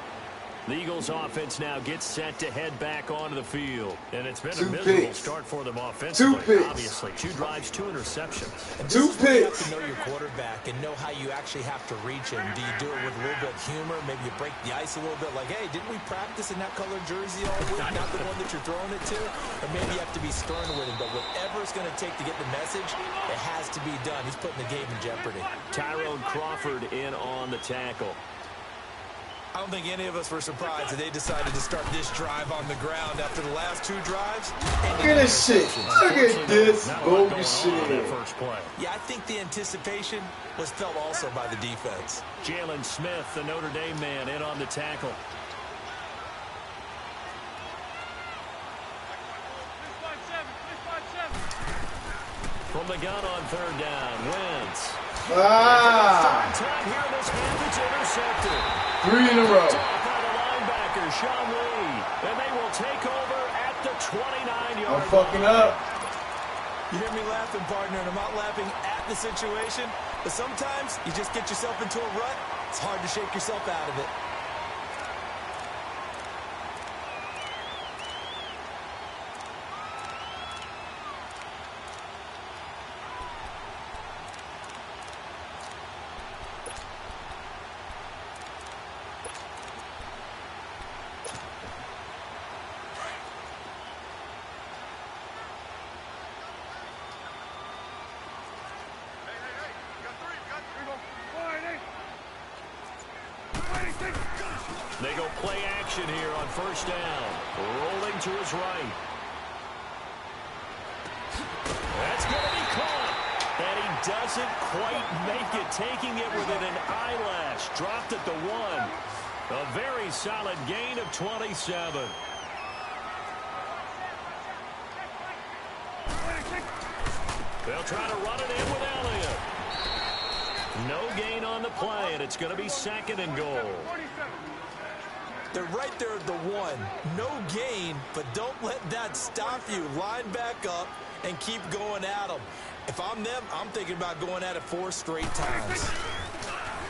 The Eagles offense now gets set to head back onto the field. And it's been a miserable start for them offensively. Obviously, 2 drives, 2 interceptions. And 2 picks. You have to know your quarterback and know how you actually have to reach him. Do you do it with a little bit of humor? Maybe you break the ice a little bit like, hey, didn't we practice in that colored jersey all week? Not the one that you're throwing it to? Or maybe you have to be stern with him. But whatever it's going to take to get the message, it has to be done. He's putting the game in jeopardy. Tyrone Crawford in on the tackle. I don't think any of us were surprised that they decided to start this drive on the ground after the last 2 drives. Look at this shit. Look at this bogus shit. First play. Yeah, I think the anticipation was felt also by the defense. Jalen Smith, the Notre Dame man, in on the tackle. From the gun on 3rd down, Wentz. Ah. Time here in this half, it's intercepted. 3 in a row. Top by the linebacker, Sean Lee. And they will take over at the 29-yard line. I'm fucking up. You hear me laughing, partner, and I'm not laughing at the situation, but sometimes you just get yourself into a rut. It's hard to shake yourself out of it. They go play action here on first down. Rolling to his right. That's going to be caught. And he doesn't quite make it, taking it within an eyelash. Dropped at the 1. A very solid gain of 27. They'll try to run it in with Elliott. No gain on the play, and it's going to be 2nd and goal. They're right there at the 1. No gain, but don't let that stop you. Line back up and keep going at them. If I'm them, I'm thinking about going at it 4 straight times.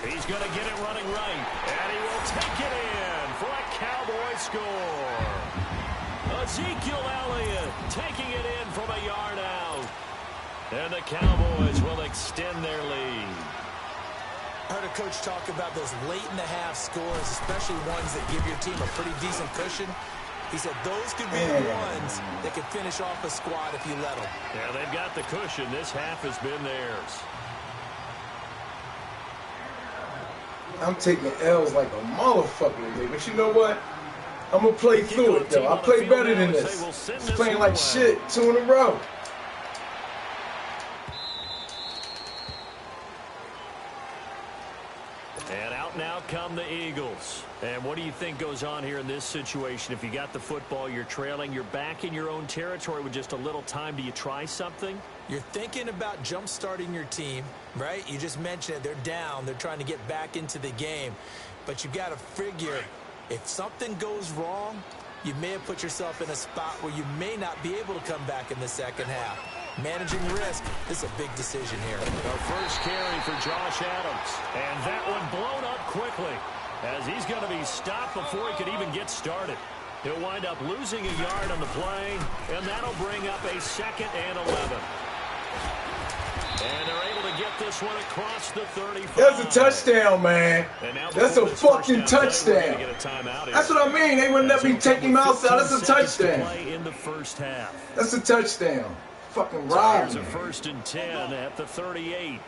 He's going to get it running right, and he will take it in for a Cowboy score. Ezekiel Elliott taking it in from a yard out. And the Cowboys will extend their lead. I heard a coach talk about those late-in-the-half scores, especially ones that give your team a pretty decent cushion. He said those could be the ones that can finish off a squad if you let them. Yeah, they've got the cushion. This half has been theirs. I'm taking L's like a motherfucker today, but you know what? I'm going to play through it, though. I play better than this. It's playing like shit 2 in a row. And out now come the Eagles. And what do you think goes on here in this situation? If you got the football, you're trailing, you're back in your own territory with just a little time. Do you try something? You're thinking about jump-starting your team, right? You just mentioned it. They're down. They're trying to get back into the game. But you got to figure, if something goes wrong, you may have put yourself in a spot where you may not be able to come back in the second half. Managing risk, this is a big decision here. The first carry for Josh Adams. And that one blown up quickly, as he's going to be stopped before he could even get started. He'll wind up losing a yard on the play, and that'll bring up a 2nd and 11. And they're able to get this one across the 35. That's a touchdown, man. That's a fucking touchdown. That's what I mean. They wouldn't let me take him outside. That's a touchdown. In the first half. That's a touchdown. Fucking So right. here's a 1st and 10 at the 38.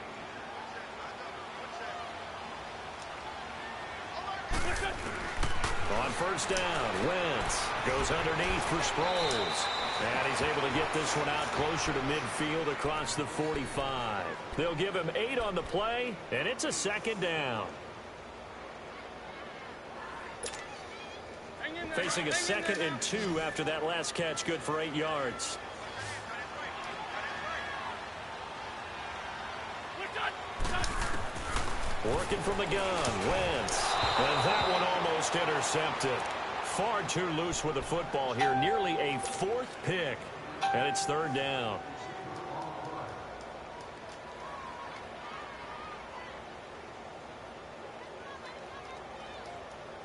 On first down, Wentz goes underneath for Sproles. And he's able to get this one out closer to midfield across the 45. They'll give him 8 on the play, and it's a 2nd down. Facing a 2nd and 2 after that last catch, good for 8 yards. Working from the gun, Wentz. And that one almost intercepted. Far too loose with the football here. Nearly a 4th pick. And it's 3rd down.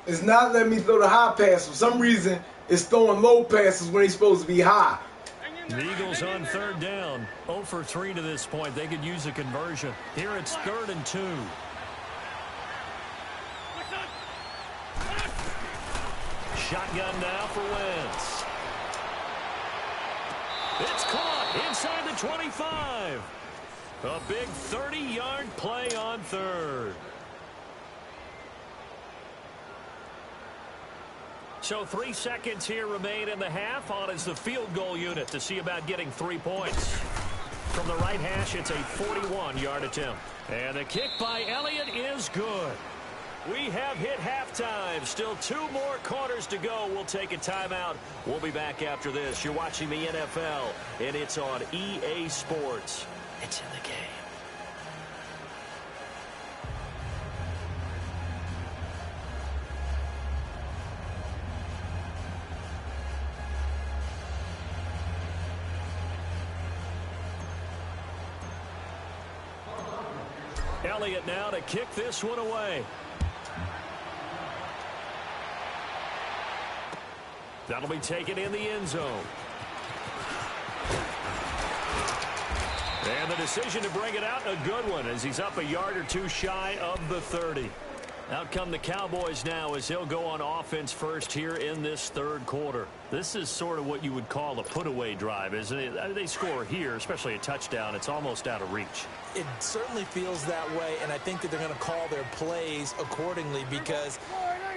It's not letting me throw the high pass. For some reason, it's throwing low passes when he's supposed to be high. The Eagles on 3rd down. 0 for 3 to this point. They could use a conversion. Here it's 3rd and 2. Shotgun now for Wentz. It's caught inside the 25. A big 30-yard play on 3rd. So 3 seconds here remain in the half. On is the field goal unit to see about getting 3 points. From the right hash, it's a 41-yard attempt. And the kick by Elliott is good. We have hit halftime. Still 2 more quarters to go. We'll take a timeout. We'll be back after this. You're watching the NFL, and it's on EA Sports. It's in the game. Elliott now to kick this one away. That'll be taken in the end zone. And the decision to bring it out, a good one, as he's up a yard or 2 shy of the 30. Out come the Cowboys now as he'll go on offense first here in this 3rd quarter. This is sort of what you would call a put-away drive, isn't it? They score here, especially a touchdown. It's almost out of reach. It certainly feels that way, and I think that they're going to call their plays accordingly because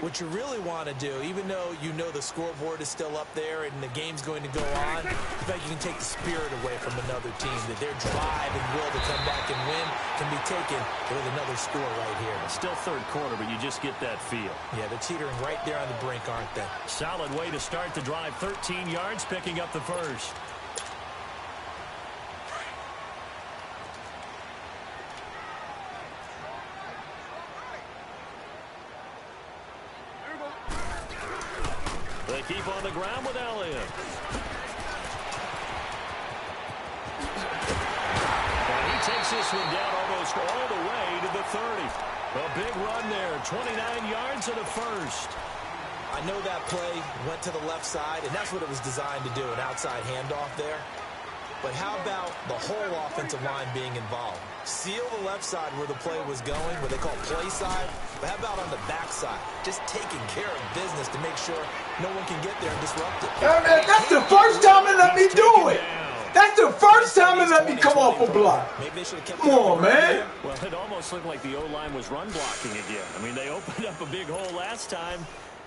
What you really want to do, even though you know the scoreboard is still up there and the game's going to go on, I bet you can take the spirit away from another team, that their drive and will to come back and win can be taken with another score right here. Still third quarter, but you just get that feel. Yeah, they're teetering right there on the brink, aren't they? Solid way to start the drive. 13 yards, picking up the first. They keep on the ground with Elliott. And he takes this one down almost all the way to the 30. A big run there, 29 yards and a first. I know that play went to the left side, and that's what it was designed to do, an outside handoff there. But how about the whole offensive line being involved? Seal the left side where the play was going, what they call play side. But how about on the back side? Just taking care of business to make sure no one can get there and disrupt it. Hey, man, that's the first time they let me do it. That's the first time they let me come off a block. Come on, man. Well, it almost looked like the O-line was run blocking again. I mean, they opened up a big hole last time.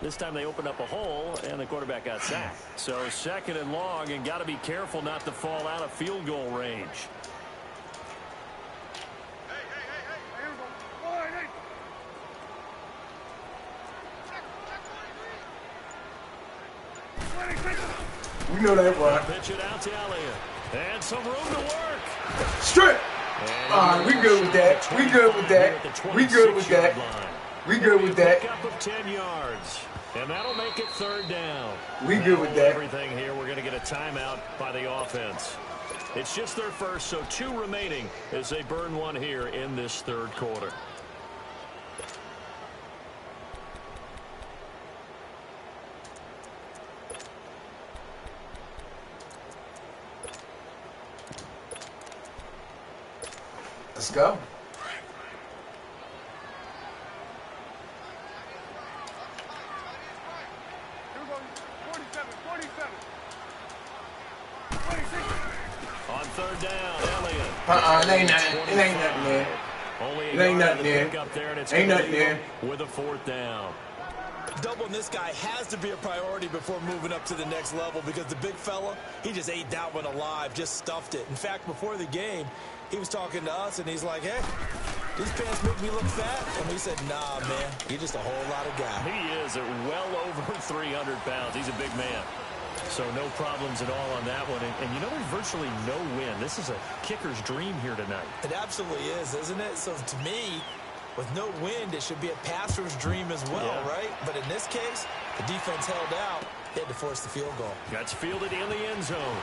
This time they opened up a hole, and the quarterback got sacked. So second and long, and got to be careful not to fall out of field goal range. We know that one. Pitch it out to Elliott. And some room to work. Strip. All right, we good with that. We good with that. We good with that. We good with that. Pick up of 10 yards. And that'll make it third down. We good with that. Everything here, we're going to get a timeout by the offense. It's just their first, so 2 remaining as they burn one here in this third quarter. Let's go. On third down, Elliott. It ain't nothing. It ain't nothing there. It ain't nothing there. Ain't nothing there. With a fourth down. Doubling this guy has to be a priority before moving up to the next level, because the big fella, he just ate that one alive, just stuffed it. In fact, before the game, he was talking to us, and he's like, hey, these pants make me look fat. And we said, nah, man, you're just a whole lot of guy. He is at well over 300 pounds. He's a big man. So no problems at all on that one. And you know, there's virtually no win. This is a kicker's dream here tonight. It absolutely is, isn't it? So to me, with no wind, it should be a passer's dream as well, right? But in this case, the defense held out. They had to force the field goal. That's fielded in the end zone.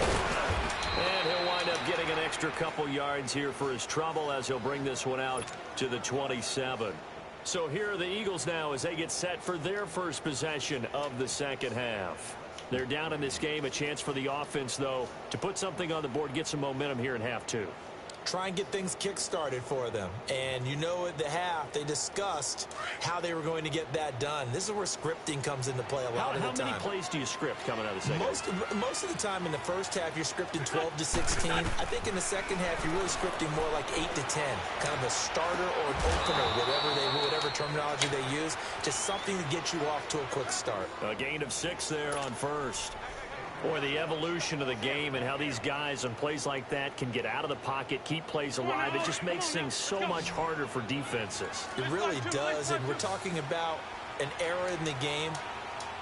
And he'll wind up getting an extra couple yards here for his trouble as he'll bring this one out to the 27. So here are the Eagles now as they get set for their first possession of the second half. They're down in this game. A chance for the offense, though, to put something on the board, get some momentum here in half 2. Try and get things kick-started for them. And you know, at the half, they discussed how they were going to get that done. This is where scripting comes into play a lot of the time. How many plays do you script coming out of the second half? Most of the time in the first half, you're scripting 12 to 16. I think in the second half, you're really scripting more like 8 to 10. Kind of a starter or an opener, whatever terminology they use. Just something to get you off to a quick start. A gain of 6 there on first. Boy, the evolution of the game and how these guys on plays like that can get out of the pocket, keep plays alive. It just makes things so much harder for defenses. It really does, and we're talking about an era in the game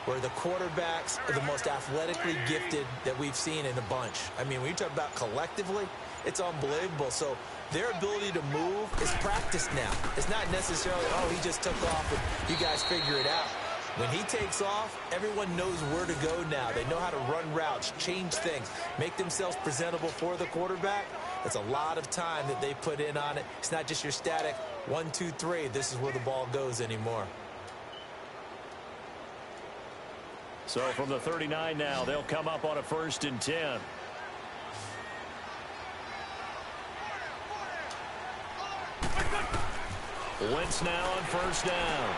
where the quarterbacks are the most athletically gifted that we've seen in a bunch. I mean, when you talk about collectively, it's unbelievable. So their ability to move is practiced now. It's not necessarily, oh, he just took off and you guys figure it out. When he takes off, everyone knows where to go now. They know how to run routes, change things, make themselves presentable for the quarterback. That's a lot of time that they put in on it. It's not just your static 1, 2, 3. This is where the ball goes anymore. So from the 39 now, they'll come up on a 1st and 10. Wentz now on 1st down.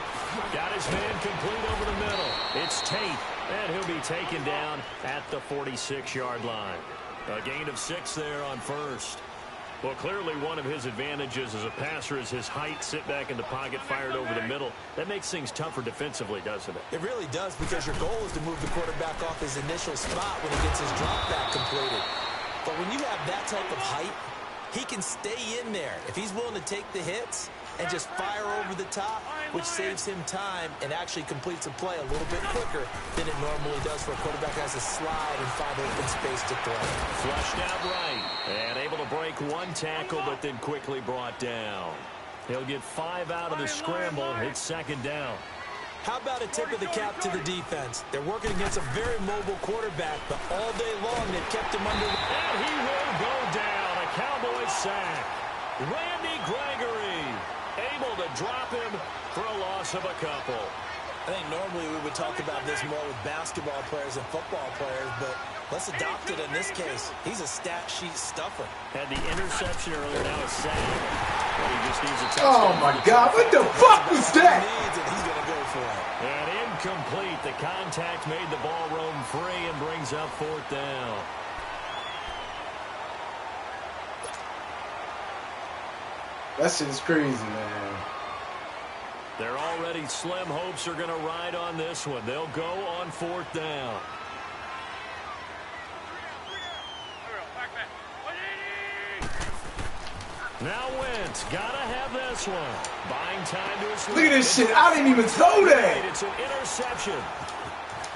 Got his man complete over the middle. It's Tate, and he'll be taken down at the 46-yard line. A gain of 6 there on 1st. Well, clearly one of his advantages as a passer is his height. Sit back in the pocket, fired over the middle. That makes things tougher defensively, doesn't it? It really does, because your goal is to move the quarterback off his initial spot when he gets his drop back completed. But when you have that type of height, he can stay in there if he's willing to take the hits and just fire over the top, which saves him time and actually completes a play a little bit quicker than it normally does for a quarterback that has to slide and find open space to throw. Flushed out right and able to break one tackle, but then quickly brought down. He'll get 5 out of the scramble. It's second down. How about a tip of the cap to the defense? They're working against a very mobile quarterback, but all day long they've kept him under. And he will go down. A Cowboys sack. Randy Gregory able to drop him for a loss of a couple. I think normally we would talk about this more with basketball players and football players, but let's adopt it in this case. He's a stat sheet stuffer. Had the interception earlier, now a sack. Well, he just needs a touchdown. Oh my God, what the fuck was that? He's going to go for it. And incomplete. The contact made the ball roam free and brings up 4th down. That shit's crazy, man. They're already slim hopes are going to ride on this one. They'll go on 4th down. Now Wentz, gotta have this one. Buying time to his. Look at this shit. I didn't even throw that. It's an interception.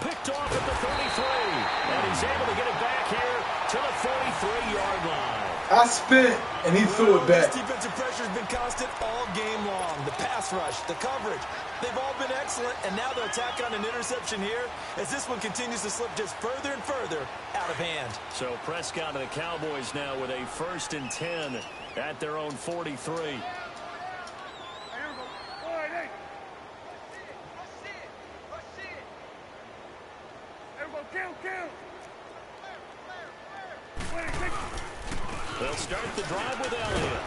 Picked off at the 33. And he's able to get it back here to the 43-yard line. I spit, and he threw it back. This defensive pressure has been constant all game long. The pass rush, the coverage, they've all been excellent, and now they'll attack on an interception here as this one continues to slip just further and further out of hand. So Prescott and the Cowboys now with a 1st and 10 at their own 43. They'll start the drive with Elliott.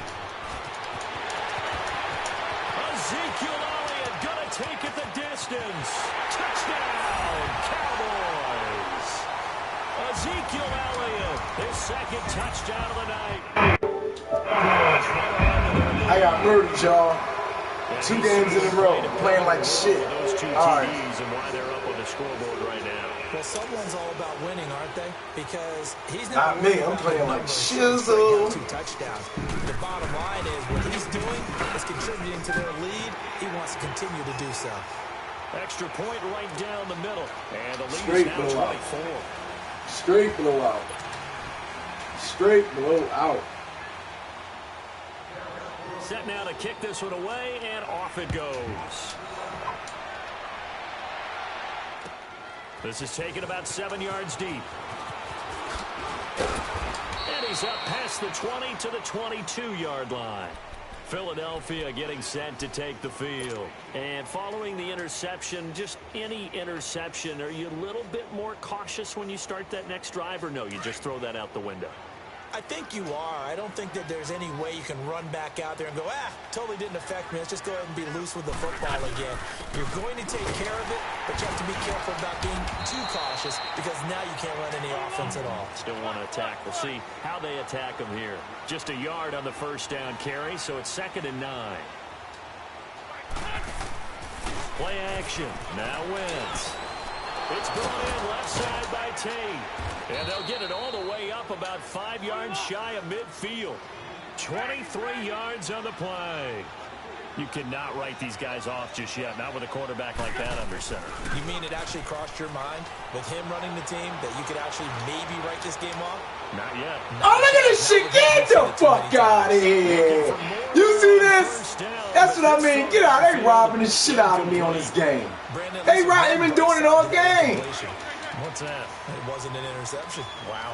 Ezekiel Elliott gonna take it the distance. Touchdown, Cowboys. Ezekiel Elliott, his 2nd touchdown of the night. I got murdered, y'all. 2 games in a row, playing like shit. Those 2 All right. TDs and why they're up on the scoreboard right now. Well, someone's all about winning, aren't they? Because he's Not me. I'm playing like shizzle. 2 touchdowns. The bottom line is what he's doing is contributing to their lead. He wants to continue to do so. Extra point right down the middle. And the lead Straight is now blowout. 24. Straight blowout. Straight blowout. Set now to kick this one away, and off it goes. This is taken about 7 yards deep. And he's up past the 20 to the 22-yard line. Philadelphia getting set to take the field. And following the interception, just any interception, are you a little bit more cautious when you start that next drive, or no, you just throw that out the window? I think you are. I don't think that there's any way you can run back out there and go, totally didn't affect me. Let's just go ahead and be loose with the football again. You're going to take care of it, but you have to be careful about being too cautious because now you can't run any offense at all. Still want to attack. We'll see how they attack them here. Just a yard on the 1st down carry, so it's 2nd and 9. Play action. Now Wentz. It's brought in left side by Tate. And they'll get it all the way up about 5 yards shy of midfield. 23 yards on the play. You cannot write these guys off just yet, not with a quarterback like that under center. You mean it actually crossed your mind with him running the team that you could actually maybe write this game off? Not yet. Oh, look at this shit. Get the fuck out of here. You see this? That's what I mean. Get out. They robbing the shit out of me on this game. They ain't been doing it all game. What's that? It wasn't an interception. Wow.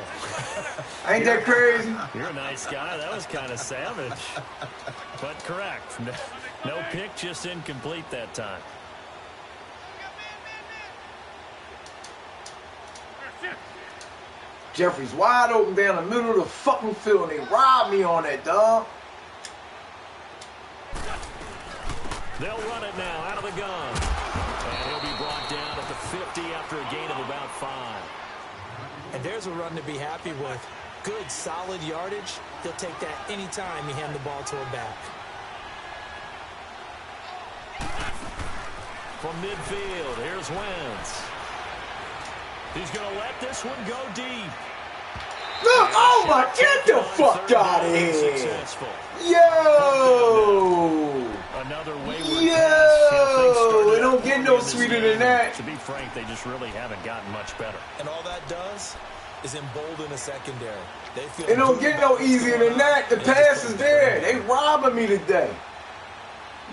Ain't that crazy? You're a nice guy. That was kind of savage. But correct. No pick, just incomplete that time. Jeffrey's wide open down the middle of the fucking field. They robbed me on that, dog. They'll run it now out of the gun. And he'll be brought down at the 50 after a gain of about 5. And there's a run to be happy with. good, solid yardage, he'll take that anytime you hand the ball to him back. From midfield, here's Wentz. He's going to let this one go deep. Look, oh my, get the fuck out of here. Yo. Another wayward Yo. It don't get no sweeter than that. To be frank, they just really haven't gotten much better. And all that does is embolden a secondary. They feel it don't get no easier than that. The pass is there. They robbing me today.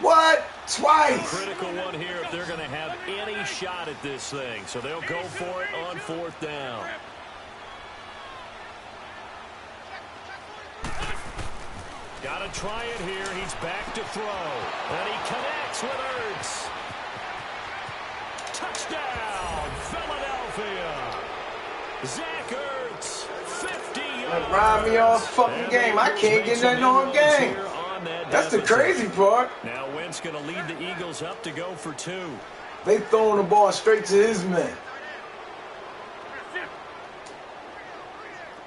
What? Twice. Critical one here if they're going to have any shot at this thing. So they'll go for it on 4th down. Got to try it here. He's back to throw. And he connects with Ertz. Touchdown, Philadelphia. Zach Ertz, 50 yards. Rob me all fucking game. I can't get nothing on game. That's the crazy part. Now Wentz going to lead the Eagles up to go for 2. They throwing the ball straight to his man.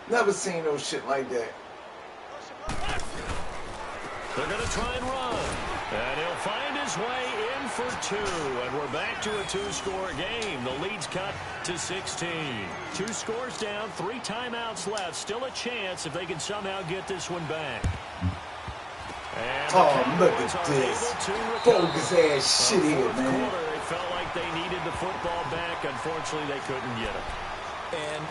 Never seen no shit like that. They're going to try and run. And he'll find his way in for 2. And we're back to a 2-score game. The lead's cut to 16. 2 scores down, 3 timeouts left. Still a chance if they can somehow get this one back. Oh, look at this. Bogus ass shit here, man. It felt like they needed the football back. Unfortunately, they couldn't get it. And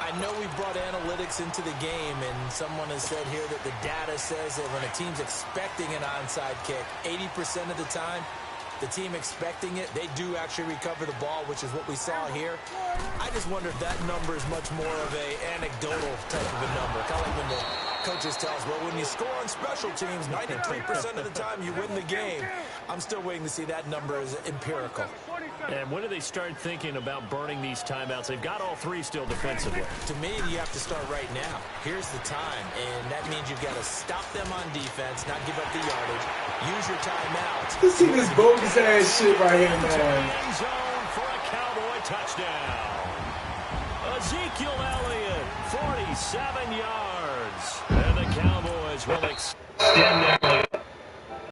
I know we brought analytics into the game, and someone has said here that the data says that when a team's expecting an onside kick, 80% of the time, the team expecting it, they do actually recover the ball, which is what we saw here. I just wonder if that number is much more of a anecdotal type of a number. Kind of like when the coaches tell us, well, when you score on special teams, 93% of the time you win the game. I'm still waiting to see that number as empirical. And when do they start thinking about burning these timeouts? They've got all 3 still defensively. To me, you have to start right now. Here's the time, and that means you've got to stop them on defense, not give up the yardage. Use your timeout. You see this bogus ass shit right here, man. End zone for a Cowboy touchdown. Ezekiel Elliott, 47 yards. And the Cowboys will extend that.